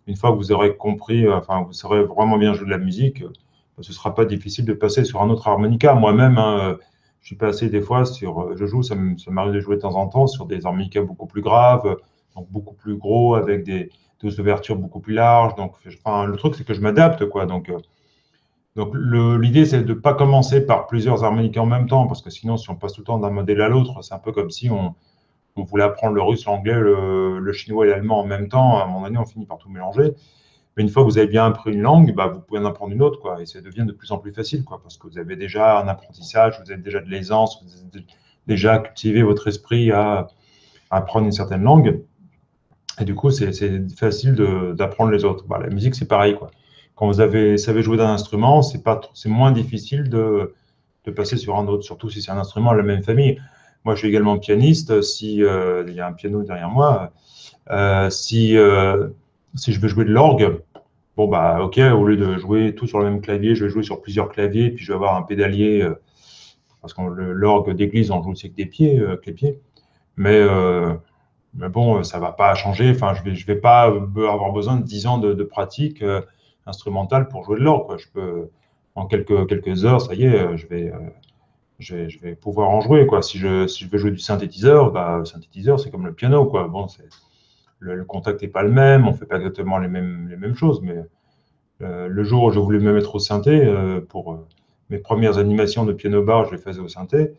Une fois que vous aurez compris, enfin, vous saurez vraiment bien jouer de la musique, ce ne sera pas difficile de passer sur un autre harmonica. Moi-même, hein, je suis passé des fois sur, je joue, ça m'arrive de jouer de temps en temps sur des harmonicas beaucoup plus graves, donc beaucoup plus gros, avec des ouvertures beaucoup plus larges. Donc, enfin, le truc, c'est que je m'adapte, quoi. Donc l'idée, c'est de ne pas commencer par plusieurs harmonicas en même temps, parce que sinon, si on passe tout le temps d'un modèle à l'autre, c'est un peu comme si on voulait apprendre le russe, l'anglais, le chinois et l'allemand en même temps. À un moment donné, on finit par tout mélanger. Mais une fois que vous avez bien appris une langue, bah, vous pouvez en apprendre une autre, quoi, et ça devient de plus en plus facile, quoi, parce que vous avez déjà un apprentissage, vous avez déjà de l'aisance, vous avez déjà cultivé votre esprit à apprendre une certaine langue. Et du coup, c'est facile d'apprendre les autres. Bah, la musique, c'est pareil, quoi. Quand savez jouer d'un instrument, c'est moins difficile de passer sur un autre, surtout si c'est un instrument de la même famille. Moi, je suis également pianiste. Si il y a un piano derrière moi, si si je veux jouer de l'orgue, bon bah ok, au lieu de jouer tout sur le même clavier, je vais jouer sur plusieurs claviers, puis je vais avoir un pédalier parce que l'orgue d'église, on joue aussi avec des pieds, avec les pieds. Mais mais bon, ça va pas changer. Enfin, je vais pas avoir besoin de 10 ans de pratique instrumentale pour jouer de l'orgue, quoi. Je peux, en quelques heures, ça y est, je vais pouvoir en jouer, quoi. Si je veux jouer du synthétiseur, bah, le synthétiseur, c'est comme le piano, quoi. Bon, le contact n'est pas le même, on fait pas exactement les mêmes choses, mais le jour où je voulais me mettre au synthé, pour mes premières animations de piano bar, je les faisais au synthé,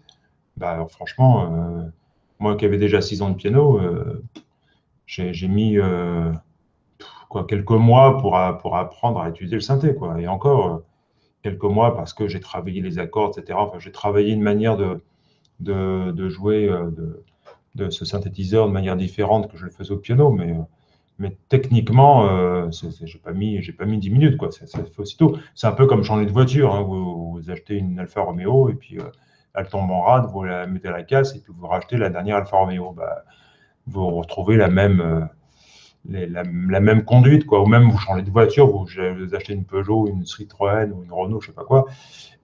bah, alors, franchement, moi qui avais déjà 6 ans de piano, j'ai mis quoi, quelques mois pour apprendre à utiliser le synthé, quoi. Et encore quelques mois parce que j'ai travaillé les accords, etc. Enfin, j'ai travaillé une manière de jouer de ce synthétiseur de manière différente que je le faisais au piano, mais techniquement, j'ai pas mis 10 minutes, quoi. Ça fait aussitôt. C'est un peu comme changer de voiture, hein. Vous achetez une Alfa Romeo et puis elle tombe en rade, vous la mettez à la casse et puis vous rachetez la dernière Alfa Romeo. Bah, vous retrouvez la même conduite, quoi. Ou même vous changez de voiture, vous achetez une Peugeot, une Citroën ou une Renault, je sais pas quoi,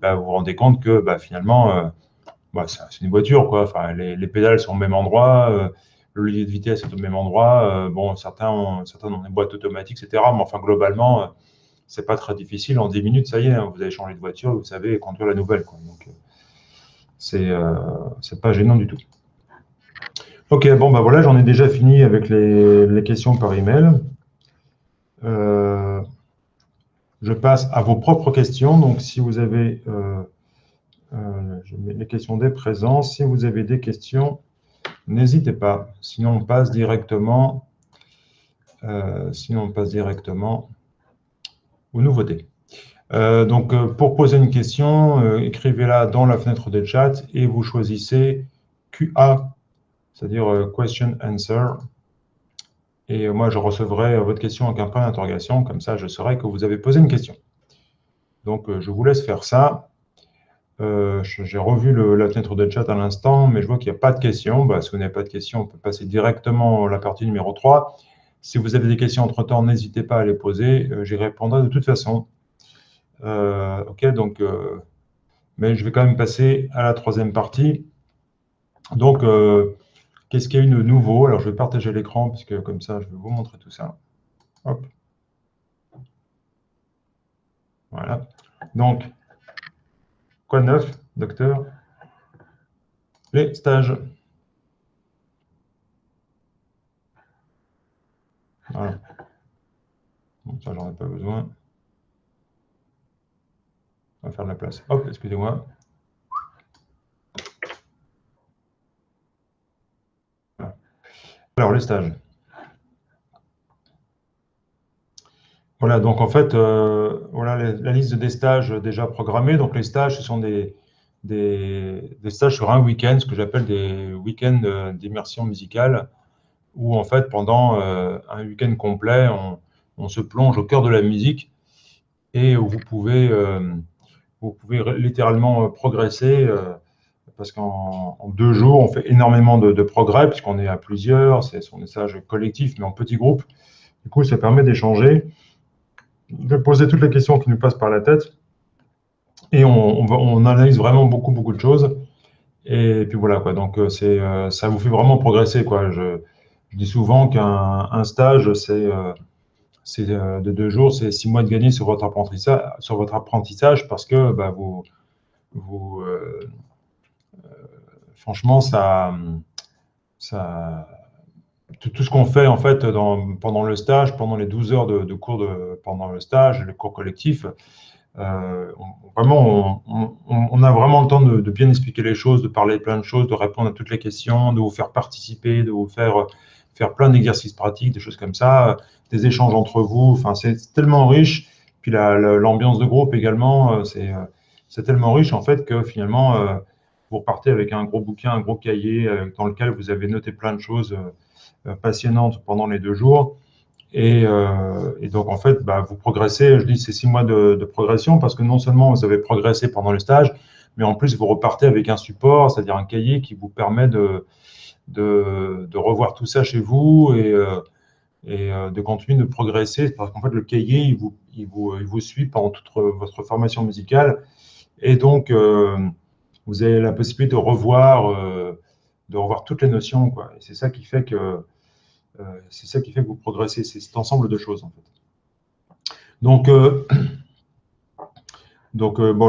bah, vous vous rendez compte que bah, finalement, bah, c'est une voiture, quoi. Enfin, les pédales sont au même endroit, le levier de vitesse est au même endroit. Bon, certains ont des boîtes automatiques, etc. Mais enfin, globalement, c'est pas très difficile. En 10 minutes, ça y est, hein, vous avez changé de voiture, vous savez conduire la nouvelle, quoi. Donc, c'est pas gênant du tout. Ok, bon, bah voilà, j'en ai déjà fini avec les questions par email. Euh, je passe à vos propres questions. Donc, si vous avez, je mets les questions des présents. Si vous avez des questions, n'hésitez pas. Sinon, on passe directement aux nouveautés. Donc, pour poser une question, écrivez-la dans la fenêtre de chat et vous choisissez QA, c'est-à-dire Question Answer. Et moi, je recevrai votre question avec un point d'interrogation. Comme ça, je saurai que vous avez posé une question. Donc, je vous laisse faire ça. J'ai revu la fenêtre de chat à l'instant, mais je vois qu'il n'y a pas de questions. Bah, si vous n'avez pas de questions, on peut passer directement à la partie numéro 3. Si vous avez des questions entre-temps, n'hésitez pas à les poser. J'y répondrai de toute façon. OK, donc, mais je vais quand même passer à la troisième partie. Donc, qu'est-ce qu'il y a eu de nouveau? Alors, je vais partager l'écran, puisque comme ça, je vais vous montrer tout ça. Hop. Voilà. Donc, quoi de neuf, docteur? Les stages. Voilà. Bon, ça, j'en ai pas besoin. On va faire de la place. Hop, excusez-moi. Voilà. Alors, les stages. Voilà, donc en fait, voilà la liste des stages déjà programmés. Donc les stages, ce sont des stages sur un week-end, ce que j'appelle des week-ends d'immersion musicale, où en fait, pendant un week-end complet, on se plonge au cœur de la musique et où vous pouvez littéralement progresser, parce qu'en 2 jours, on fait énormément de progrès, puisqu'on est à plusieurs, ce sont des stages collectifs, mais en petits groupes. Du coup, ça permet d'échanger, de poser toutes les questions qui nous passent par la tête, et on analyse vraiment beaucoup de choses. Et puis voilà, quoi. Donc, ça vous fait vraiment progresser, quoi. Je dis souvent qu'un stage, de 2 jours, c'est 6 mois de gagné sur votre apprentissage parce que bah, vous, franchement, ça, tout ce qu'on fait en fait pendant le stage, pendant les 12 heures de cours pendant le stage, le cours collectif, vraiment, on a vraiment le temps de bien expliquer les choses, de parler de plein de choses, de répondre à toutes les questions, de vous faire participer, de vous faire plein d'exercices pratiques, des choses comme ça, des échanges entre vous. Enfin, c'est tellement riche. Puis l'ambiance de groupe également, c'est tellement riche en fait que finalement, vous repartez avec un gros bouquin, un gros cahier dans lequel vous avez noté plein de choses passionnantes pendant les 2 jours. Et donc, en fait, bah, vous progressez. Je dis c'est 6 mois de progression parce que non seulement vous avez progressé pendant le stage, mais en plus, vous repartez avec un support, c'est-à-dire un cahier qui vous permet de revoir tout ça chez vous et de continuer de progresser. Parce qu'en fait, le cahier, il vous suit pendant toute votre formation musicale. Et donc, vous avez la possibilité de revoir toutes les notions, quoi. Et c'est ça qui fait que vous progressez, c'est cet ensemble de choses, en fait. Donc, bon,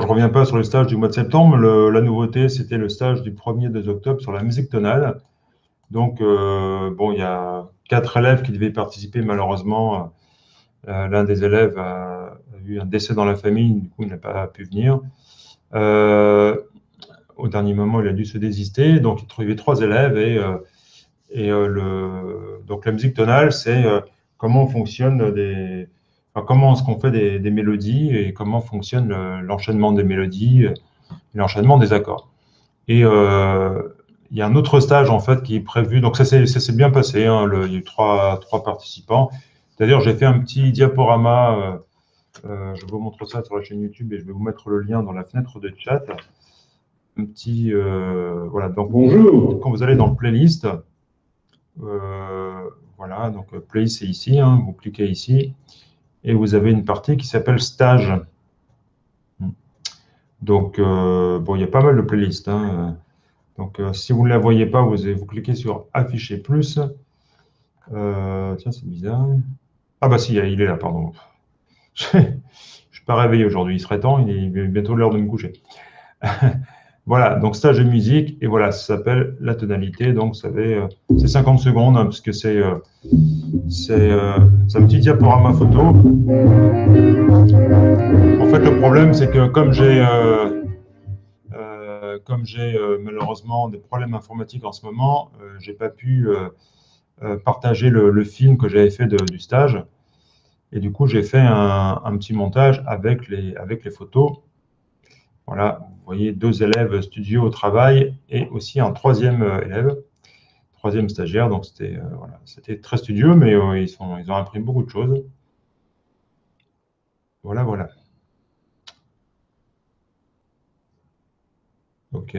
je ne reviens pas sur le stage du mois de septembre. La nouveauté, c'était le stage du 1er 2 octobre sur la musique tonale. Donc, bon, il y a 4 élèves qui devaient participer. Malheureusement, l'un des élèves a eu un décès dans la famille, du coup, il n'a pas pu venir. Au dernier moment, il a dû se désister. Donc, il trouvait 3 élèves donc la musique tonale, c'est comment fonctionne comment est-ce qu'on fait des mélodies et comment fonctionne l'enchaînement des mélodies, l'enchaînement des accords. Et il y a un autre stage en fait qui est prévu. Donc ça s'est bien passé, hein, il y a eu trois participants. D'ailleurs, j'ai fait un petit diaporama. Je vous montre ça sur la chaîne YouTube et je vais vous mettre le lien dans la fenêtre de chat. Un petit voilà. Donc bonjour. Quand vous allez dans le playlist, voilà, donc Play, c'est ici, hein, vous cliquez ici, et vous avez une partie qui s'appelle Stage. Donc, bon, il y a pas mal de playlists, hein. Donc, si vous ne la voyez pas, vous cliquez sur Afficher plus. Tiens, c'est bizarre. Ah bah si, il est là, pardon. Je ne suis pas réveillé aujourd'hui, il serait temps, il est bientôt l'heure de me coucher. Voilà, donc stage de musique, et voilà, ça s'appelle la tonalité. Donc, c'est 50 secondes, hein, parce que c'est un petit diaporama photo. En fait, le problème, c'est que comme j'ai malheureusement des problèmes informatiques en ce moment, j'ai pas pu partager le film que j'avais fait du stage. Et du coup, j'ai fait un petit montage avec les photos. Voilà, vous voyez 2 élèves studio au travail et aussi un troisième élève, troisième stagiaire. Donc, c'était très studieux, mais ils ont appris beaucoup de choses. Voilà, voilà. OK.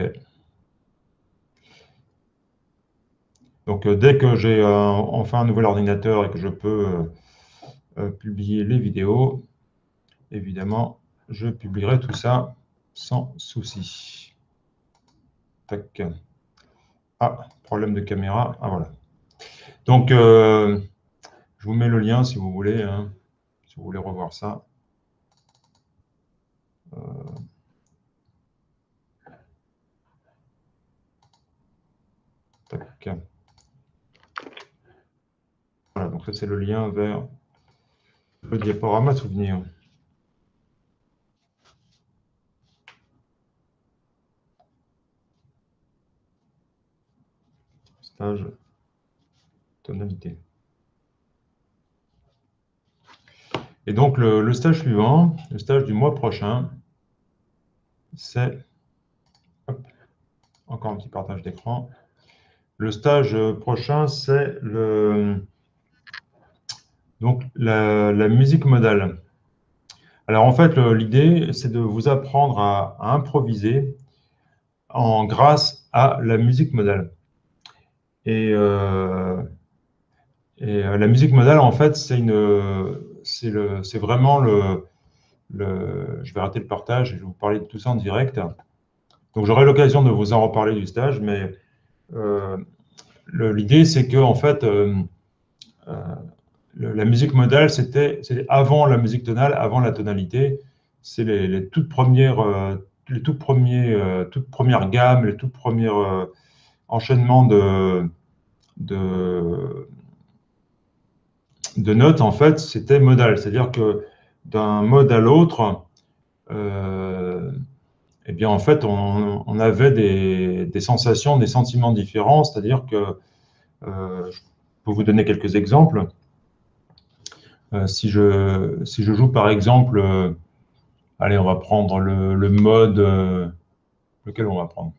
Donc, dès que j'ai enfin un nouvel ordinateur et que je peux publier les vidéos, évidemment, je publierai tout ça sans souci. Tac. Ah, problème de caméra. Ah, voilà. Donc, je vous mets le lien si vous voulez, hein, si vous voulez revoir ça. Tac. Voilà, donc ça, c'est le lien vers le diaporama souvenir. Stage tonalité. Et donc, le stage suivant, le stage du mois prochain, c'est... Encore un petit partage d'écran. Le stage prochain, c'est donc la musique modale. Alors, en fait, l'idée, c'est de vous apprendre à improviser grâce à la musique modale. Et, la musique modale, en fait, c'est vraiment je vais arrêter le partage et je vais vous parler de tout ça en direct. Donc, j'aurai l'occasion de vous en reparler du stage, mais euh, l'idée, c'est que, en fait, euh, la musique modale, c'était avant la musique tonale, avant la tonalité. C'est les toutes premières, toutes premières gammes, les toutes premières enchaînements de, de notes, en fait, c'était modal. C'est-à-dire que d'un mode à l'autre, euh, eh bien, en fait, on avait des sensations, des sentiments différents. C'est-à-dire que, je peux vous donner quelques exemples. Si je joue, par exemple, allez, on va prendre le mode, lequel on va prendre?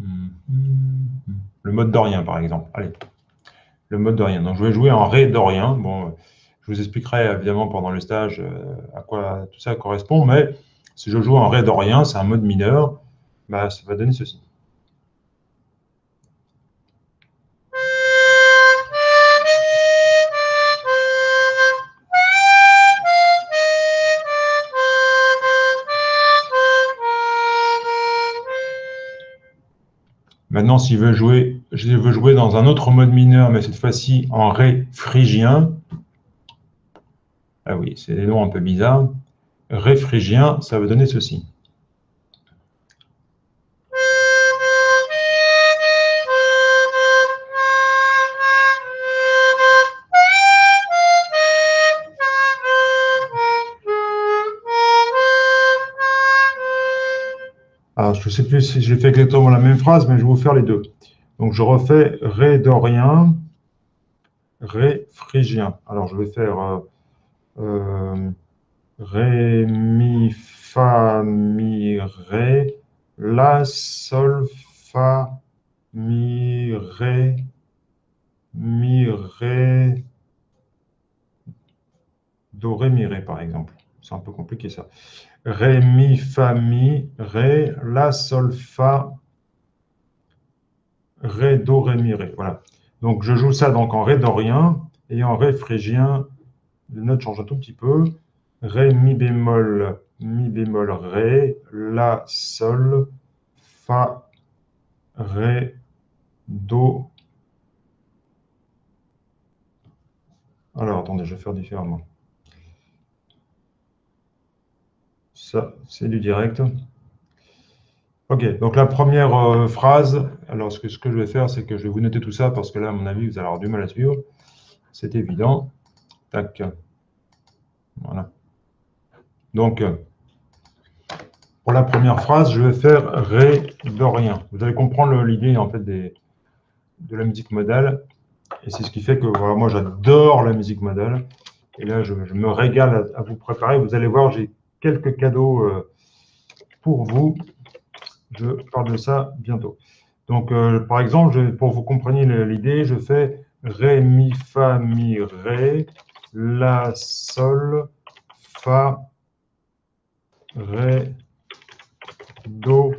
Le mode dorien, par exemple. Allez, le mode dorien. Donc, je vais jouer en ré dorien. Bon, je vous expliquerai évidemment pendant le stage à quoi tout ça correspond, mais si je joue en ré dorien, c'est un mode mineur, bah, ça va donner ceci. Maintenant, si je veux jouer dans un autre mode mineur, mais cette fois-ci en ré phrygien. Ah oui, c'est des noms un peu bizarres. Ré phrygien, ça veut donner ceci. Alors, je ne sais plus si j'ai fait exactement la même phrase, mais je vais vous faire les deux. Donc, je refais Ré dorien, Ré phrygien. Alors, je vais faire Ré, Mi, Fa, Mi, Ré, La, Sol, Fa, Mi, Ré, Do, Ré, Mi, Ré, par exemple. C'est un peu compliqué ça. Ré, Mi, Fa, Mi, Ré, La, Sol, Fa, Ré, Do, Ré, Mi, Ré. Voilà. Donc, je joue ça donc en Ré dorien et en Ré phrygien. Les notes changent un tout petit peu. Ré, Mi bémol, Ré, La, Sol, Fa, Ré, Do. Alors, attendez, je vais faire différemment. Ça, c'est du direct. Ok, donc la première phrase, alors ce que je vais faire, c'est que je vais vous noter tout ça parce que là, à mon avis, vous allez avoir du mal à suivre. C'est évident. Tac. Voilà. Donc, pour la première phrase, je vais faire Ré dorien. Vous allez comprendre l'idée en fait de la musique modale. Et c'est ce qui fait que voilà, moi, j'adore la musique modale. Et là, je me régale à vous préparer. Vous allez voir, j'ai quelques cadeaux pour vous. Je parle de ça bientôt. Donc, par exemple, pour que vous compreniez l'idée, je fais Ré, Mi, Fa, Mi, Ré, La, Sol, Fa, Ré, Do,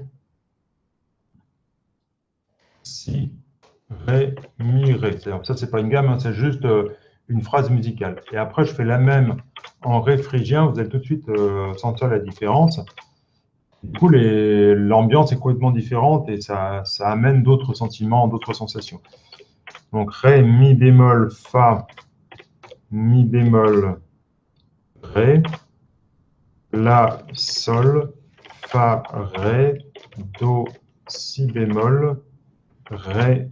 Si, Ré, Mi, Ré. Ça, c'est pas une gamme, hein, c'est juste une phrase musicale. Et après, je fais la même en Ré phrygien. Vous allez tout de suite sentir la différence. Du coup, l'ambiance est complètement différente et ça amène d'autres sentiments, d'autres sensations. Donc, Ré, Mi bémol, Fa, Mi bémol, Ré, La, Sol, Fa, Ré, Do, Si bémol, Ré,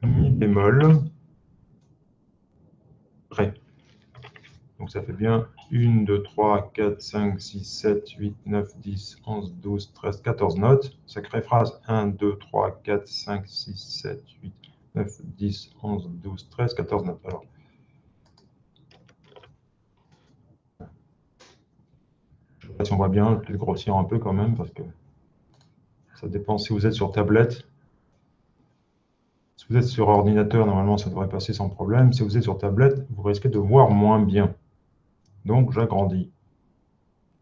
Mi bémol, Ré. Donc ça fait bien 1, 2, 3, 4, 5, 6, 7, 8, 9, 10, 11, 12, 13, 14 notes. Sacrée phrase 1, 2, 3, 4, 5, 6, 7, 8, 9, 10, 11, 12, 13, 14 notes. Alors, sais pas si on voit bien, je vais peut-être grossir un peu quand même, parce que ça dépend si vous êtes sur tablette. Si vous êtes sur ordinateur, normalement, ça devrait passer sans problème. Si vous êtes sur tablette, vous risquez de voir moins bien. Donc, j'agrandis.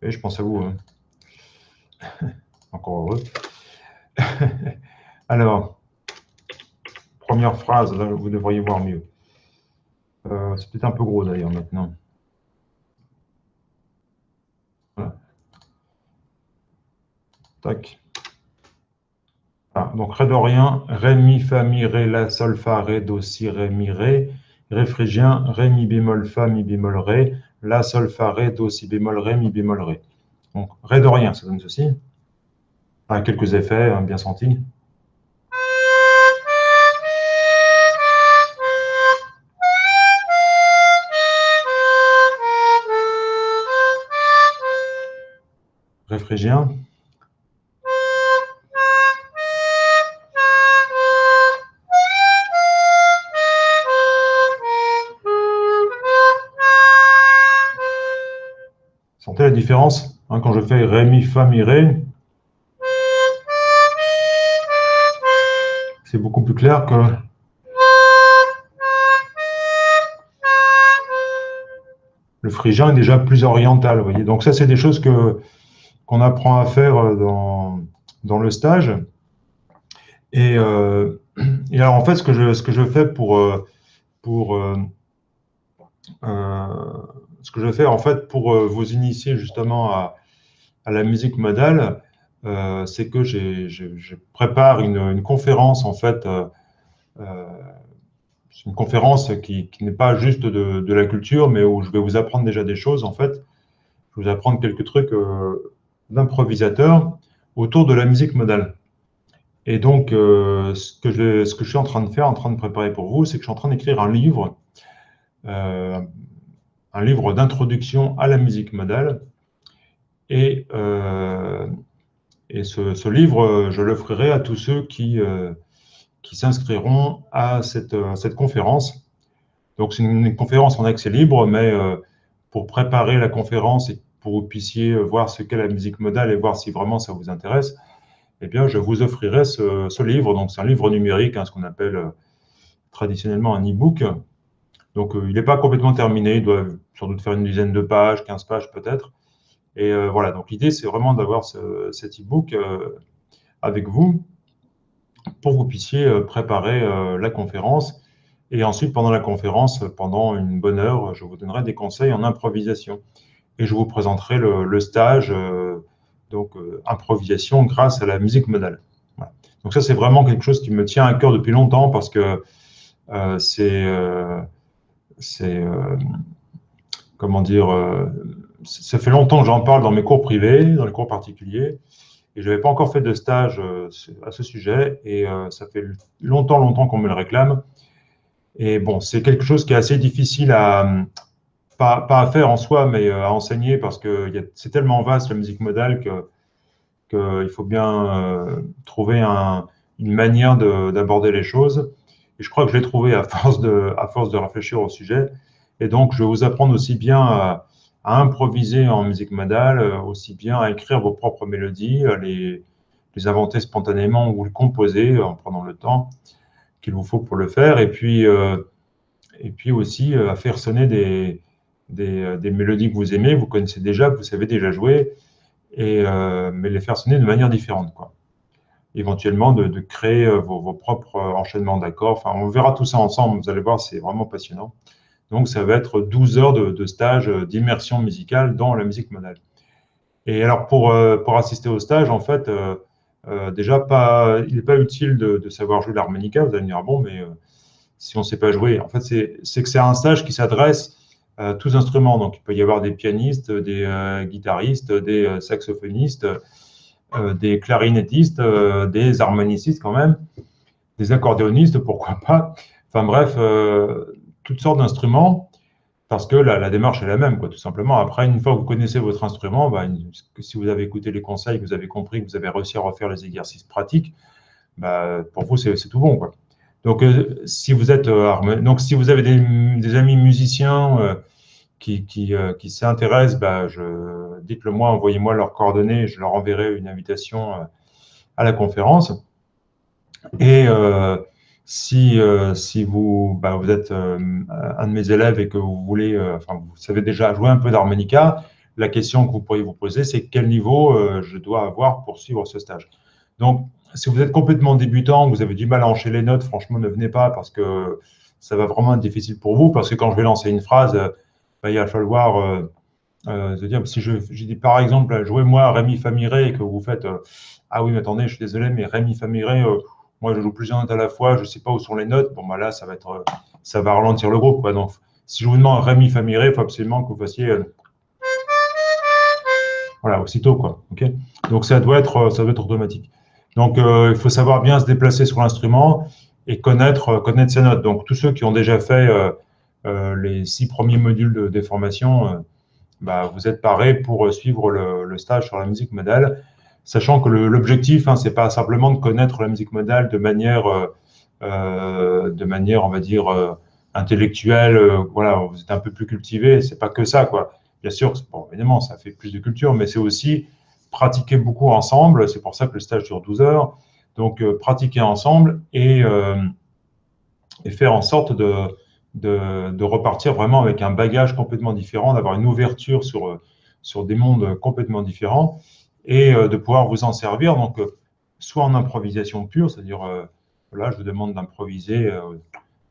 Et je pense à vous, hein. Encore heureux. Alors, première phrase, là, vous devriez voir mieux. C'est peut-être un peu gros d'ailleurs maintenant. Voilà. Tac. Ah, donc, ré de rien, ré, mi, fa, mi, ré, la, sol, fa, ré, do, si, ré, mi, ré. Ré phrygien, ré, mi bémol, fa, mi bémol, ré. La, sol, fa, ré, do, si bémol, ré, mi bémol, ré. Donc, ré de rien, ça donne ceci. Ah, quelques effets, hein, bien sentis. Ré phrygien. Sentez la différence, hein, quand je fais ré, mi, fa, mi, ré, c'est beaucoup plus clair que le phrygien est déjà plus oriental, vous voyez. Donc ça, c'est des choses qu'on apprend à faire dans le stage. Et alors, en fait, ce que je fais ce que je fais en fait pour vous initier justement à la musique modale, c'est que je prépare une conférence en fait. C'est une conférence qui n'est pas juste de la culture, mais où je vais vous apprendre déjà des choses en fait. Je vais vous apprendre quelques trucs d'improvisateur autour de la musique modale. Et donc, ce que je suis en train de faire, en train de préparer pour vous, c'est que je suis en train d'écrire euh, un livre d'introduction à la musique modale. Et, ce livre, je l'offrirai à tous ceux qui s'inscriront à cette conférence. Donc, c'est une conférence en accès libre, mais pour préparer la conférence et pour que vous puissiez voir ce qu'est la musique modale et voir si vraiment ça vous intéresse, eh bien, je vous offrirai ce livre. Donc, c'est un livre numérique, hein, ce qu'on appelle traditionnellement un e-book. Donc, il n'est pas complètement terminé. Il doit sans doute faire une dizaine de pages, 15 pages peut-être. Et voilà, donc l'idée, c'est vraiment d'avoir cet e-book avec vous pour que vous puissiez préparer la conférence. Et ensuite, pendant la conférence, pendant une bonne heure, je vous donnerai des conseils en improvisation. Et je vous présenterai le stage improvisation grâce à la musique modale. Voilà. Donc ça, c'est vraiment quelque chose qui me tient à cœur depuis longtemps parce que comment dire, ça fait longtemps que j'en parle dans mes cours privés, dans les cours particuliers, et je n'avais pas encore fait de stage à ce sujet, et ça fait longtemps qu'on me le réclame. Et bon, c'est quelque chose qui est assez difficile pas à faire en soi, mais à enseigner parce que c'est tellement vaste la musique modale qu'il faut bien trouver une manière d'aborder les choses. Et je crois que je l'ai trouvé à force de réfléchir au sujet. Et donc, je vais vous apprendre aussi bien à improviser en musique modale, aussi bien à écrire vos propres mélodies, les inventer spontanément ou les composer en prenant le temps qu'il vous faut pour le faire. Et puis aussi à faire sonner des mélodies que vous aimez, vous connaissez déjà, que vous savez déjà jouer, mais les faire sonner de manière différente, quoi. Éventuellement de créer vos propres enchaînements d'accords. Enfin, on verra tout ça ensemble, vous allez voir, c'est vraiment passionnant. Donc, ça va être 12 heures de stage d'immersion musicale dans la musique modale. Et alors, pour assister au stage, en fait, déjà, il n'est pas utile de savoir jouer l'harmonica. Vous allez me dire, bon, mais si on ne sait pas jouer, en fait, c'est que c'est un stage qui s'adresse à tous instruments. Donc, il peut y avoir des pianistes, des guitaristes, des saxophonistes, des clarinettistes, des harmonicistes quand même, des accordéonistes, pourquoi pas. Enfin bref, toutes sortes d'instruments, parce que la démarche est la même, quoi, tout simplement. Après, une fois que vous connaissez votre instrument, si vous avez écouté les conseils, que vous avez compris, que vous avez réussi à refaire les exercices pratiques, pour vous, c'est tout bon, quoi. Donc, si vous avez des amis musiciens qui s'intéressent, dites-le moi, envoyez-moi leurs coordonnées, je leur enverrai une invitation à la conférence. Et si vous, vous êtes un de mes élèves et que vous voulez, vous savez déjà jouer un peu d'harmonica, la question que vous pourriez vous poser, c'est quel niveau je dois avoir pour suivre ce stage. Donc, si vous êtes complètement débutant, vous avez du mal à enchaîner les notes, franchement, ne venez pas parce que ça va vraiment être difficile pour vous. Parce que quand je vais lancer une phrase, il va falloir se dire, si je dis par exemple, jouez-moi Rémi Famiré et que vous faites, ah oui, mais attendez, je suis désolé, mais Rémi Famiré, moi je joue plusieurs notes à la fois, je ne sais pas où sont les notes. Bon, là, ça va ralentir le groupe, quoi. Donc, si je vous demande Rémi Famiré, il faut absolument que vous fassiez, voilà, aussitôt, quoi. Ok. Donc, ça doit être automatique. Donc, il faut savoir bien se déplacer sur l'instrument et connaître ses notes. Donc, tous ceux qui ont déjà fait les 6 premiers modules des formations, vous êtes parés pour suivre le stage sur la musique modale, sachant que l'objectif, c'est pas simplement de connaître la musique modale de manière, on va dire, intellectuelle. Voilà, vous êtes un peu plus cultivé. C'est pas que ça, quoi. Bien sûr, bon, évidemment, ça fait plus de culture, mais c'est aussi pratiquer beaucoup ensemble. C'est pour ça que le stage dure 12 heures. Donc, pratiquer ensemble et faire en sorte de repartir vraiment avec un bagage complètement différent, d'avoir une ouverture sur des mondes complètement différents et de pouvoir vous en servir. Donc, soit en improvisation pure, c'est-à-dire, là, je vous demande d'improviser,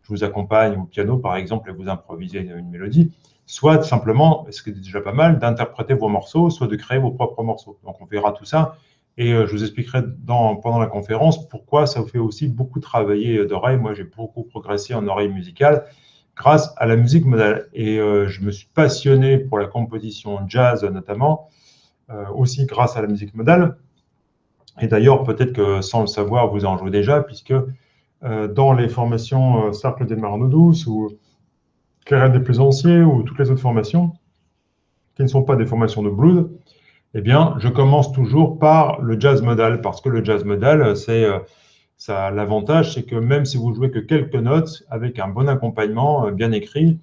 je vous accompagne au piano, par exemple, et vous improvisez une mélodie, soit simplement, ce qui est déjà pas mal, d'interpréter vos morceaux, soit de créer vos propres morceaux. Donc, on verra tout ça. Et je vous expliquerai pendant la conférence pourquoi ça vous fait aussi beaucoup travailler d'oreille. Moi, j'ai beaucoup progressé en oreille musicale grâce à la musique modale. Et je me suis passionné pour la composition jazz notamment, aussi grâce à la musique modale. Et d'ailleurs, peut-être que sans le savoir, vous en jouez déjà, puisque dans les formations Cercle des Marnes douces ou Clairette des Plaisanciers ou toutes les autres formations, qui ne sont pas des formations de blues, eh bien, je commence toujours par le jazz modal, parce que le jazz modal, ça, l'avantage, c'est que même si vous jouez que quelques notes, avec un bon accompagnement bien écrit,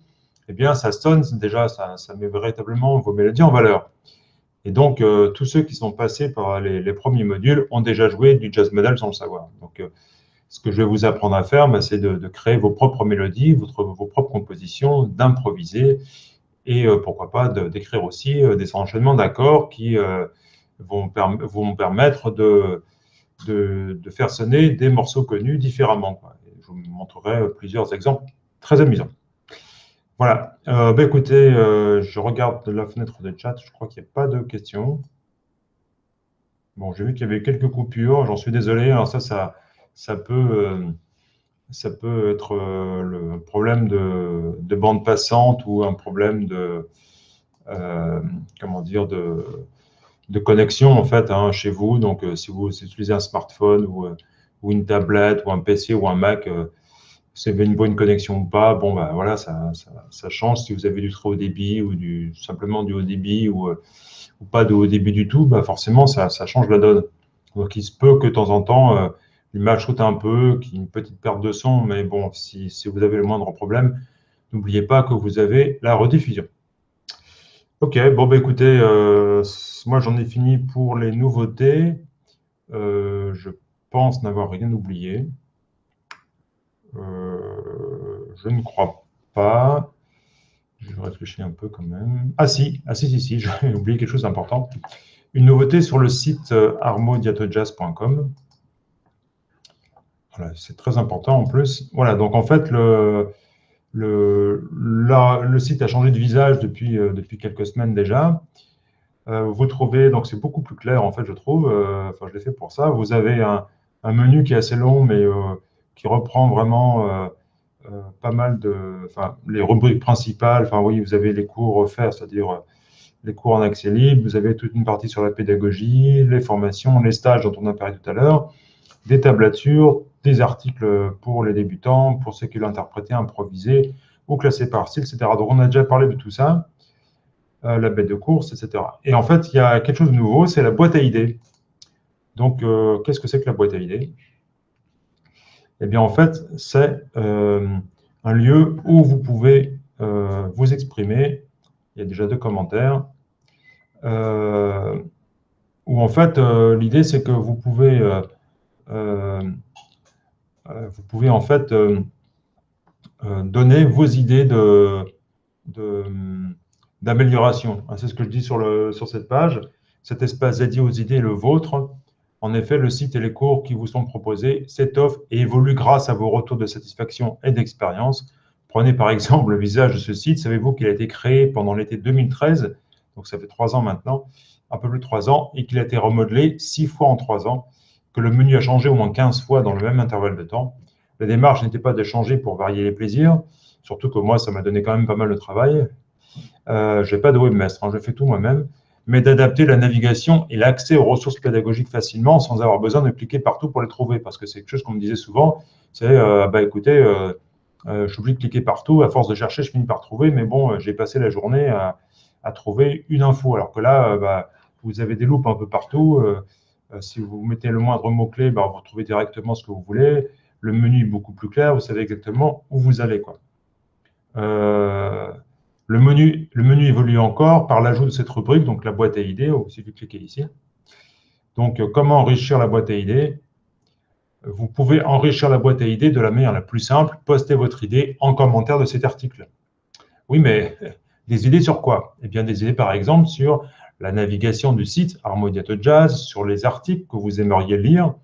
eh bien, ça sonne déjà, ça met véritablement vos mélodies en valeur. Et donc, tous ceux qui sont passés par les premiers modules ont déjà joué du jazz modal sans le savoir. Donc, ce que je vais vous apprendre à faire, c'est de créer vos propres mélodies, vos propres compositions, d'improviser et pourquoi pas d'écrire aussi des enchaînements d'accords qui vont me permettre de faire sonner des morceaux connus différemment, quoi. Je vous montrerai plusieurs exemples très amusants. Voilà. Écoutez, je regarde la fenêtre de chat. Je crois qu'il n'y a pas de questions. Bon, j'ai vu qu'il y avait quelques coupures. J'en suis désolé. Alors ça peut être le problème de bande passante ou un problème comment dire, de connexion en fait chez vous. Donc, si vous utilisez un smartphone ou une tablette ou un PC ou un Mac, si vous avez une bonne connexion ou pas, bon, voilà, ça change. Si vous avez du très haut débit ou simplement du haut débit ou pas de haut débit du tout, forcément, ça change la donne. Donc, il se peut que de temps en temps, l'image saute un peu, qu'il y ait une petite perte de son, mais bon, si vous avez le moindre problème, n'oubliez pas que vous avez la rediffusion. Ok, bon, écoutez, moi j'en ai fini pour les nouveautés. Je pense n'avoir rien oublié. Je ne crois pas. Je réfléchis un peu quand même. Ah si, j'ai oublié quelque chose d'important. Une nouveauté sur le site armodiatojazz.com. Voilà, c'est très important en plus. Voilà, donc en fait, le site a changé de visage depuis quelques semaines déjà. Vous trouvez, donc c'est beaucoup plus clair en fait, je trouve. Enfin, je l'ai fait pour ça. Vous avez un menu qui est assez long, mais qui reprend vraiment pas mal les rubriques principales. Enfin, oui, vous avez les cours offerts, c'est-à-dire les cours en accès libre. Vous avez toute une partie sur la pédagogie, les formations, les stages dont on a parlé tout à l'heure, des tablatures, des articles pour les débutants, pour ceux qui veulent interpréter, improviser ou classer par style, etc. Donc, on a déjà parlé de tout ça, la bête de course, etc. Et en fait, il y a quelque chose de nouveau, c'est la boîte à idées. Donc, qu'est-ce que c'est que la boîte à idées? Eh bien, en fait, c'est un lieu où vous pouvez vous exprimer Il y a déjà 2 commentaires. Où en fait, l'idée, c'est que vous pouvez en fait donner vos idées d'amélioration. C'est ce que je dis sur cette page. Cet espace dédié aux idées est le vôtre. En effet, le site et les cours qui vous sont proposés s'étoffent et évoluent grâce à vos retours de satisfaction et d'expérience. Prenez par exemple le visage de ce site. Savez-vous qu'il a été créé pendant l'été 2013, donc ça fait 3 ans maintenant, un peu plus de 3 ans, et qu'il a été remodelé 6 fois en 3 ans, que le menu a changé au moins 15 fois dans le même intervalle de temps. La démarche n'était pas de changer pour varier les plaisirs, surtout que moi, ça m'a donné quand même pas mal de travail. Je n'ai pas de webmaster, je fais tout moi-même, mais d'adapter la navigation et l'accès aux ressources pédagogiques facilement sans avoir besoin de cliquer partout pour les trouver, parce que c'est quelque chose qu'on me disait souvent, c'est écoutez, je suis obligé de cliquer partout, à force de chercher, je finis par trouver, mais bon, j'ai passé la journée à trouver une info, alors que là, vous avez des loupes un peu partout. Si vous mettez le moindre mot-clé, vous retrouvez directement ce que vous voulez. Le menu est beaucoup plus clair, vous savez exactement où vous allez, quoi. Le menu évolue encore par l'ajout de cette rubrique, donc la boîte à idées. Il suffit de cliquer ici. Donc, comment enrichir la boîte à idées? Vous pouvez enrichir la boîte à idées de la manière la plus simple. Postez votre idée en commentaire de cet article. Oui, mais des idées sur quoi? Eh bien, des idées, par exemple, sur la navigation du site Harmoniate Jazz, sur les articles que vous aimeriez lire,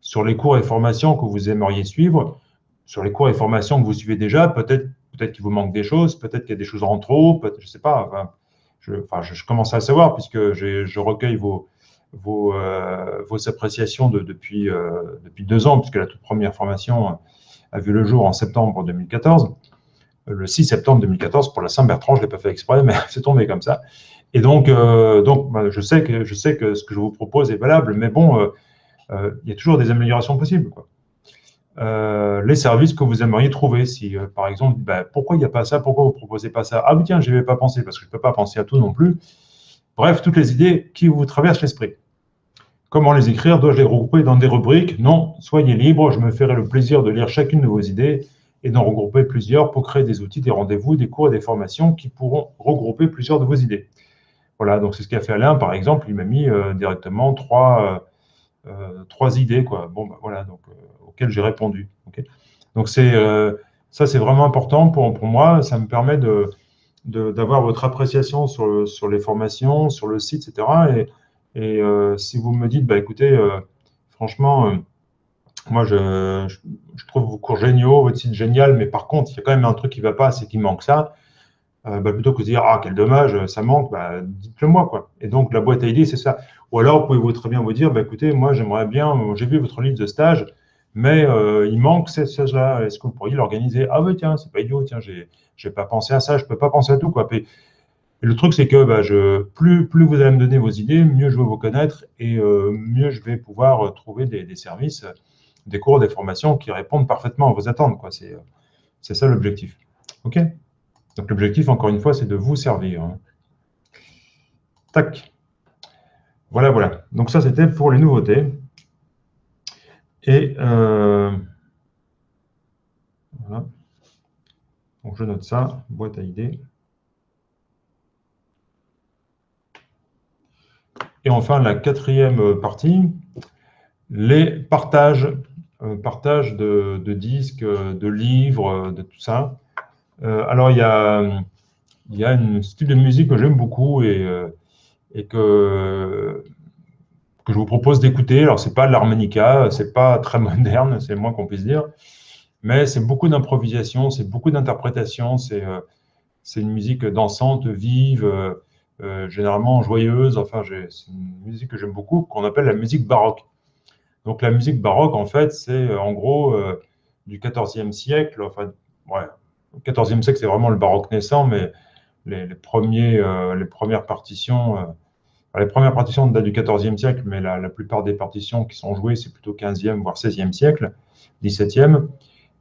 sur les cours et formations que vous aimeriez suivre, sur les cours et formations que vous suivez déjà, peut-être qu'il vous manque des choses, peut-être qu'il y a des choses en trop, je ne sais pas. Je commence à le savoir puisque je recueille vos appréciations depuis 2 ans, puisque la toute première formation a vu le jour en septembre 2014, le 6 septembre 2014, pour la Saint-Bertrand, je ne l'ai pas fait exprès, mais c'est tombé comme ça. Et donc je sais que ce que je vous propose est valable, mais bon, il y a toujours des améliorations possibles, quoi. Les services que vous aimeriez trouver. Si, par exemple, pourquoi il n'y a pas ça? Pourquoi vous ne proposez pas ça? Ah oui, tiens, je n'y avais pas pensé, parce que je ne peux pas penser à tout non plus. Bref, toutes les idées qui vous traversent l'esprit. Comment les écrire? Dois-je les regrouper dans des rubriques? Non, soyez libre, je me ferai le plaisir de lire chacune de vos idées et d'en regrouper plusieurs pour créer des outils, des rendez-vous, des cours et des formations qui pourront regrouper plusieurs de vos idées. Voilà, donc c'est ce qu'a fait Alain, par exemple, il m'a mis directement 3 idées, quoi. Bon, voilà, donc auxquelles j'ai répondu. Okay, donc ça, c'est vraiment important pour moi. Ça me permet d'avoir votre appréciation sur les formations, sur le site, etc. Et si vous me dites, écoutez, franchement, moi, je trouve vos cours géniaux, votre site génial, mais par contre, il y a quand même un truc qui ne va pas, c'est qu'il manque ça. Plutôt que de dire, ah, quel dommage, ça manque, dites-le moi, quoi. Et donc, la boîte à idées, c'est ça. Ou alors, pouvez-vous très bien vous dire, écoutez, moi, j'aimerais bien, j'ai vu votre livre de stage, mais il manque ce stage-là. Est-ce que vous pourriez l'organiser? Ah oui, tiens, c'est pas idiot, tiens, j'ai pas pensé à ça, je peux pas penser à tout, quoi. Et le truc, c'est que plus vous allez me donner vos idées, mieux je vais vous connaître et mieux je vais pouvoir trouver des services, des cours, des formations qui répondent parfaitement à vos attentes, quoi. C'est ça l'objectif. OK? Donc, l'objectif, encore une fois, c'est de vous servir. Tac. Voilà, voilà. Donc, ça, c'était pour les nouveautés. Et voilà. Donc, je note ça, boîte à idées. Et enfin, la 4e partie, les partages. Partage de disques, de livres, de tout ça. Alors, il y a un style de musique que j'aime beaucoup et que je vous propose d'écouter. Alors, c'est pas de l'harmonica, c'est pas très moderne, c'est le moins qu'on puisse dire, mais c'est beaucoup d'improvisation, c'est beaucoup d'interprétation, c'est une musique dansante, vive, généralement joyeuse. Enfin, c'est une musique que j'aime beaucoup, qu'on appelle la musique baroque. Donc, la musique baroque, en fait, c'est en gros du XIVe siècle. Enfin, ouais, le XIVe siècle, c'est vraiment le baroque naissant, mais les premières partitions. Les premières partitions datent du XIVe siècle, mais la plupart des partitions qui sont jouées, c'est plutôt XVe, voire XVIe siècle, XVIIe.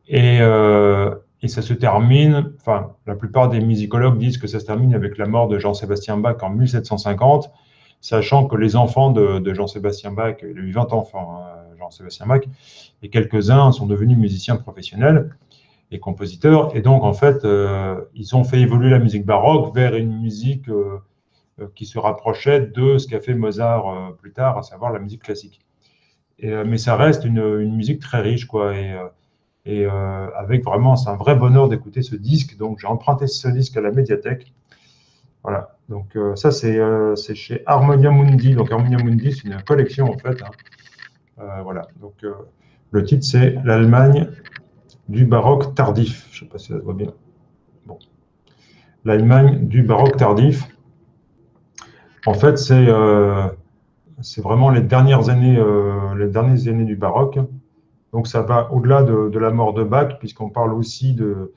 Et ça se termine, enfin, la plupart des musicologues disent que ça se termine avec la mort de Jean-Sébastien Bach en 1750, sachant que les enfants de Jean-Sébastien Bach, il a eu 20 enfants, Jean-Sébastien Bach, et quelques-uns sont devenus musiciens professionnels. et compositeurs. Et donc, en fait, ils ont fait évoluer la musique baroque vers une musique qui se rapprochait de ce qu'a fait Mozart plus tard, à savoir la musique classique. Mais ça reste une musique très riche, quoi. Avec vraiment, c'est un vrai bonheur d'écouter ce disque. Donc, j'ai emprunté ce disque à la médiathèque. Voilà. Donc, ça, c'est chez Harmonia Mundi. Donc, Harmonia Mundi, c'est une collection, en fait. Hein. Voilà. Donc, le titre, c'est l'Allemagne du baroque tardif. Je ne sais pas si ça se voit bien. Bon. L'Allemagne du baroque tardif. En fait, c'est vraiment les dernières années du baroque. Donc, ça va au-delà de la mort de Bach, puisqu'on parle aussi de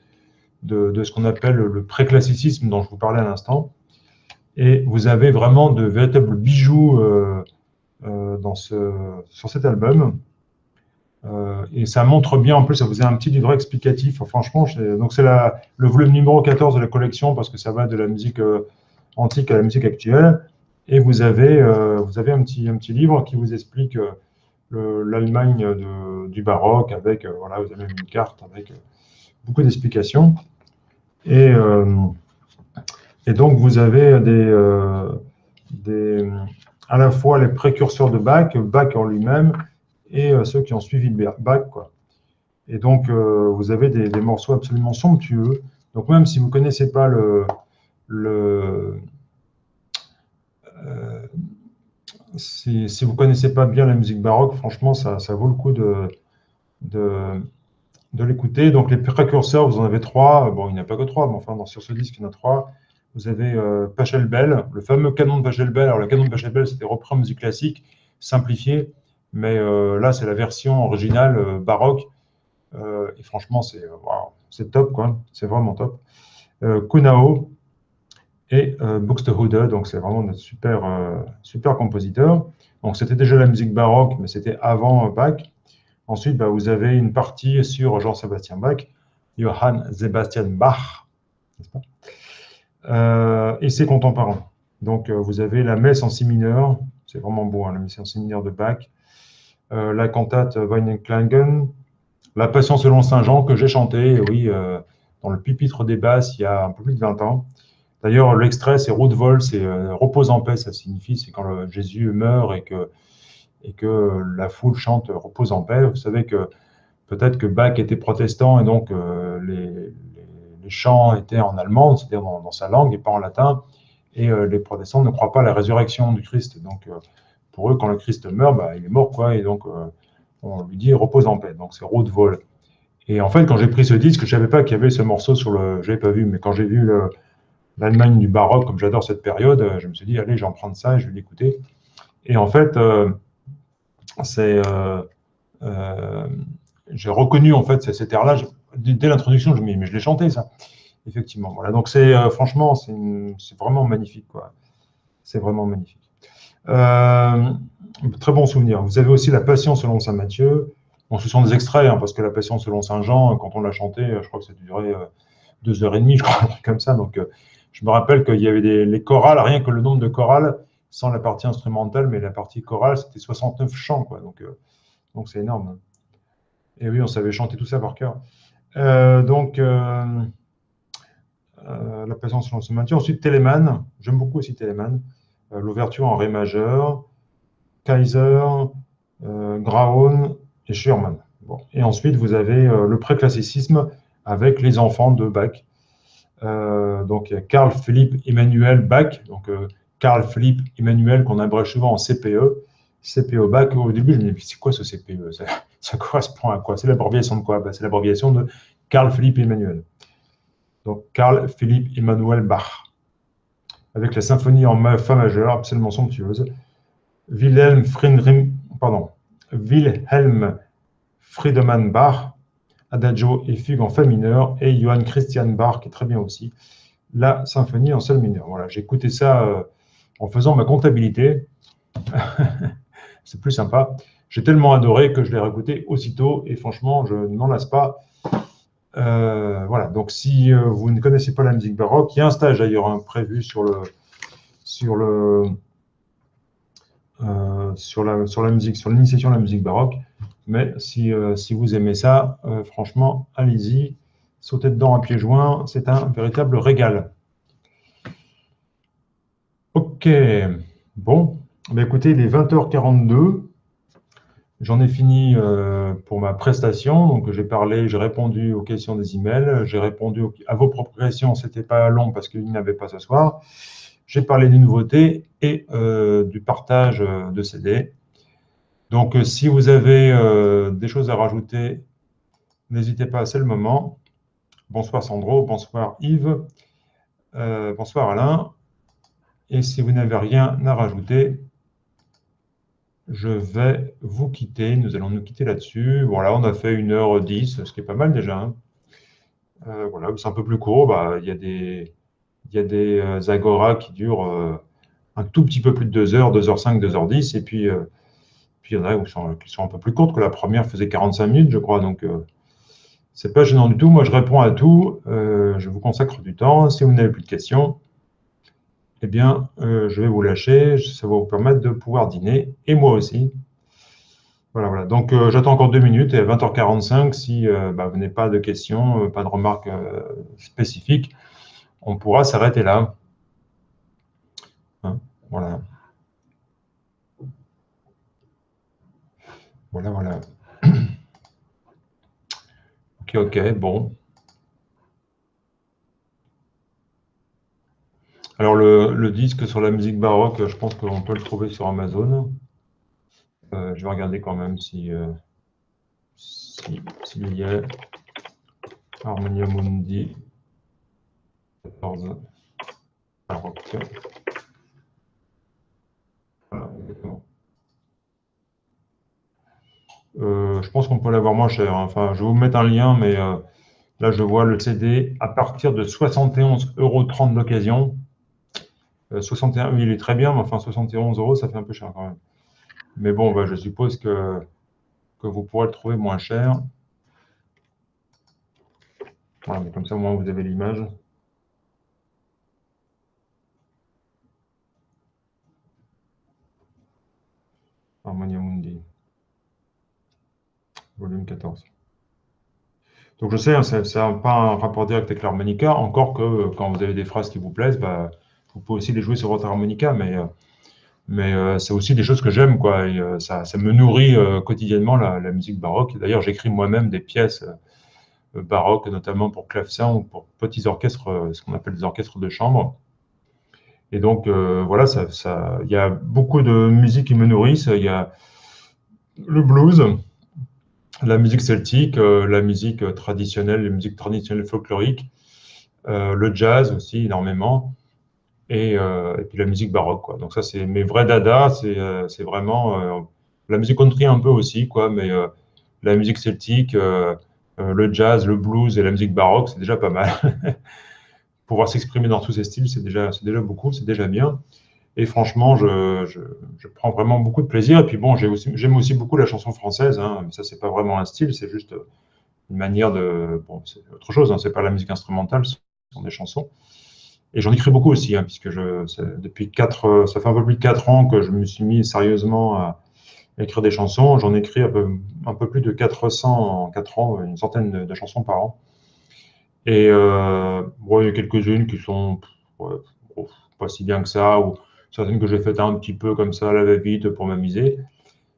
ce qu'on appelle le préclassicisme dont je vous parlais à l'instant. Et vous avez vraiment de véritables bijoux sur cet album. Et ça montre bien, en plus, ça vous a un petit livret explicatif. Franchement, donc c'est le volume numéro 14 de la collection, parce que ça va de la musique antique à la musique actuelle. Et vous avez un petit livre qui vous explique l'Allemagne du baroque, avec, voilà, vous avez une carte avec beaucoup d'explications. Et donc, vous avez à la fois les précurseurs de Bach, Bach en lui-même, et ceux qui ont suivi Bach, quoi. Et donc, vous avez des morceaux absolument somptueux. Donc, même si vous ne connaissez pas si vous connaissez pas bien la musique baroque, franchement, ça vaut le coup de l'écouter. Donc, les précurseurs, vous en avez trois. Bon, il n'y en a pas que trois, mais enfin, sur ce disque, il y en a trois. Vous avez Pachelbel, le fameux canon de Pachelbel. Alors, le canon de Pachelbel, c'était repris en musique classique, simplifié, mais là, c'est la version originale baroque. Et franchement, c'est top, quoi. C'est vraiment top. Kunao et Buxtehude, donc c'est vraiment notre super compositeur. Donc, c'était déjà la musique baroque, mais c'était avant Bach. Ensuite, vous avez une partie sur Jean-Sébastien Bach, Johann Sebastian Bach, n'est-ce pas, et ses contemporains. Donc, vous avez la messe en si mineur, c'est vraiment beau, hein, la messe en si mineur de Bach, la cantate Weinenklangen, la Passion selon Saint Jean que j'ai chantée, oui, dans le pupitre des basses il y a un peu plus de 20 ans. D'ailleurs, l'extrait, c'est Route vol, c'est repose en paix, ça signifie, c'est quand Jésus meurt et que la foule chante repose en paix. Vous savez que peut-être que Bach était protestant et donc les chants étaient en allemand, c'est-à-dire dans sa langue et pas en latin. Et les protestants ne croient pas à la résurrection du Christ. Donc, pour eux, quand le Christ meurt, il est mort, quoi. Et donc, on lui dit repose en paix. Donc, c'est Route vol. Et en fait, quand j'ai pris ce disque, je ne savais pas qu'il y avait ce morceau je ne l'avais pas vu, mais quand j'ai vu l'Allemagne du baroque, comme j'adore cette période, je me suis dit, allez, j'en prends ça et je vais l'écouter. Et en fait, j'ai reconnu en fait cet air-là. Dès l'introduction, je me dis, mais je l'ai chanté, ça. Effectivement. Voilà. Donc, franchement, c'est vraiment magnifique, quoi. C'est vraiment magnifique. Très bon souvenir. Vous avez aussi la Passion selon saint Matthieu. Bon, ce sont des extraits, hein, parce que la Passion selon saint Jean, quand on l'a chanté, je crois que ça durait 2h30, je crois, un truc comme ça. Donc, je me rappelle qu'il y avait les chorales, rien que le nombre de chorales, sans la partie instrumentale, mais la partie chorale, c'était 69 chants, quoi. Donc c'est énorme. Et oui, on savait chanter tout ça par cœur. La Passion selon saint Matthieu. Ensuite, Telemann. J'aime beaucoup aussi Telemann. L'ouverture en ré majeur, Kaiser, Graun et Schürmann. Bon. Et ensuite, vous avez le préclassicisme avec les enfants de Bach. Donc, il y a Carl Philipp Emanuel Bach. Donc, Carl Philipp Emanuel qu'on abrège souvent en CPE. CPE Bach. Au début, je me dis, c'est quoi ce CPE? Ça correspond à quoi? C'est l'abréviation de quoi? C'est l'abréviation de Carl Philipp Emanuel. Donc, Carl Philipp Emanuel Bach. Avec la symphonie en fa majeur, absolument somptueuse. Wilhelm Friedemann Bach, Adagio et fugue en fa mineur, et Johann Christian Bach, qui est très bien aussi, la symphonie en sol mineur. Voilà, j'ai écouté ça en faisant ma comptabilité. C'est plus sympa. J'ai tellement adoré que je l'ai réécouté aussitôt, et franchement, je ne m'en lasse pas. Voilà, donc si vous ne connaissez pas la musique baroque, il y a un stage d'ailleurs prévu sur la musique, sur l'initiation de la musique baroque. Mais si vous aimez ça, franchement, allez-y. sauter dedans à pieds joints, c'est un véritable régal. Ok, bon, écoutez, il est 20h42. J'en ai fini pour ma prestation. Donc, j'ai parlé, j'ai répondu aux questions des emails, j'ai répondu à vos propres questions. C'était pas long parce qu'il n'y avait pas ce soir. J'ai parlé des nouveautés et du partage de CD. Donc, si vous avez des choses à rajouter, n'hésitez pas, c'est le moment. Bonsoir Sandro, bonsoir Yves, bonsoir Alain. Et si vous n'avez rien à rajouter, je vais vous quitter. Nous allons nous quitter là-dessus. Voilà, on a fait 1h10, ce qui est pas mal déjà. Hein. Voilà, c'est un peu plus court. Bah, il y a des Agora qui durent un tout petit peu plus de 2 heures, 2h05, 2h10. Et puis il y en a qui sont un peu plus courtes, que la première faisait 45 minutes, je crois. Donc, c'est pas gênant du tout. Moi, je réponds à tout. Je vous consacre du temps. Si vous n'avez plus de questions, eh bien, je vais vous lâcher. Ça va vous permettre de pouvoir dîner. Et moi aussi. Voilà, voilà. Donc, j'attends encore 2 minutes et à 20h45, si vous n'avez pas de questions, pas de remarques spécifiques, on pourra s'arrêter là. Hein, voilà. Voilà, voilà. Ok, ok, bon. Alors, le disque sur la musique baroque, je pense qu'on peut le trouver sur Amazon. Je vais regarder quand même s'il y a Harmonia Mundi 14 baroque. Voilà, exactement. Je pense qu'on peut l'avoir moins cher. Hein. Enfin, je vais vous mettre un lien, mais là, je vois le CD à partir de 71,30 € d'occasion. 61, oui, il est très bien, mais enfin 71 €, ça fait un peu cher quand même. Mais bon, bah, je suppose que vous pourrez le trouver moins cher. Voilà, mais comme ça, au moins, vous avez l'image. Harmonia Mundi, volume 14. Donc je sais, hein, ça n'a pas un rapport direct avec l'harmonica, encore que quand vous avez des phrases qui vous plaisent, bah, vous pouvez aussi les jouer sur votre harmonica, mais c'est aussi des choses que j'aime, quoi. Et, ça me nourrit quotidiennement la musique baroque. D'ailleurs, j'écris moi-même des pièces baroques, notamment pour clavecin ou pour petits orchestres, ce qu'on appelle des orchestres de chambre. Et donc, voilà, il y a beaucoup de musique qui me nourrissent. Il y a le blues, la musique celtique, la musique traditionnelle, les musiques traditionnelles folkloriques, le jazz aussi énormément, et puis la musique baroque, quoi. Donc ça, c'est mes vrais dadas, c'est vraiment la musique country un peu aussi, quoi, mais la musique celtique, le jazz, le blues et la musique baroque, c'est déjà pas mal. Pouvoir s'exprimer dans tous ces styles, c'est déjà beaucoup, c'est déjà bien. Et franchement, je prends vraiment beaucoup de plaisir. Et puis bon, j'aime aussi beaucoup la chanson française. Hein. Mais ça, c'est pas vraiment un style, c'est juste une manière de. Bon, c'est autre chose. Hein. C'est pas la musique instrumentale, ce sont des chansons. Et j'en écris beaucoup aussi, hein, puisque ça fait un peu plus de 4 ans que je me suis mis sérieusement à écrire des chansons. J'en écris un peu plus de 400 en 4 ans, une centaine de chansons par an. Et bon, il y a quelques-unes qui sont ouais, pas si bien que ça, ou certaines que j'ai faites un petit peu comme ça à la va-vite pour m'amuser,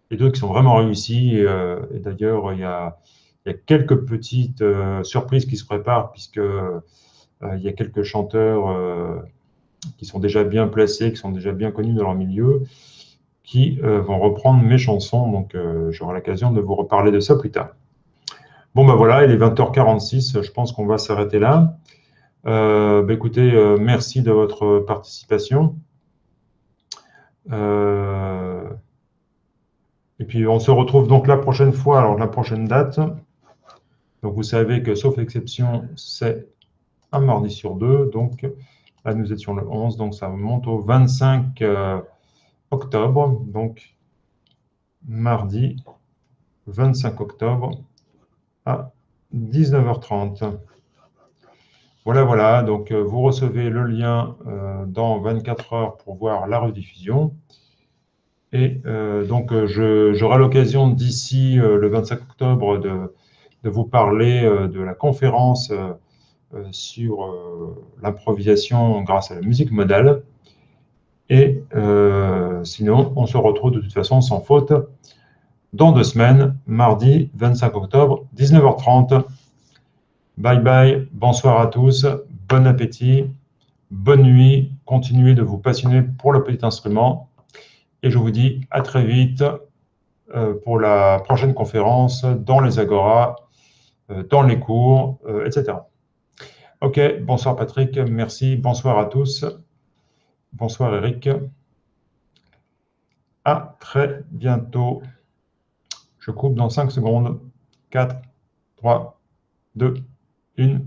et d'autres qui sont vraiment réussies. Et d'ailleurs, il y a quelques petites surprises qui se préparent, puisque il y a quelques chanteurs qui sont déjà bien placés, qui sont déjà bien connus dans leur milieu, qui vont reprendre mes chansons. Donc, j'aurai l'occasion de vous reparler de ça plus tard. Bon, ben voilà, il est 20h46, je pense qu'on va s'arrêter là. Écoutez, merci de votre participation. Et puis, on se retrouve donc la prochaine fois, alors la prochaine date. Donc, vous savez que, sauf exception, c'est un mardi sur 2. Donc, là, nous étions le 11, donc ça monte au 25 octobre. Donc, mardi 25 octobre à 19h30. Voilà, voilà. Donc, vous recevez le lien dans 24 heures pour voir la rediffusion. Et donc, j'aurai l'occasion d'ici le 25 octobre de vous parler de la conférence sur l'improvisation grâce à la musique modale. Et sinon, on se retrouve de toute façon sans faute dans 2 semaines, mardi 25 octobre, 19h30. Bye bye, bonsoir à tous, bon appétit, bonne nuit, continuez de vous passionner pour le petit instrument. Et je vous dis à très vite pour la prochaine conférence dans les agoras, dans les cours, etc. Ok, bonsoir Patrick, merci, bonsoir à tous. Bonsoir Eric. À très bientôt. Je coupe dans 5 secondes. 4, 3, 2, 1.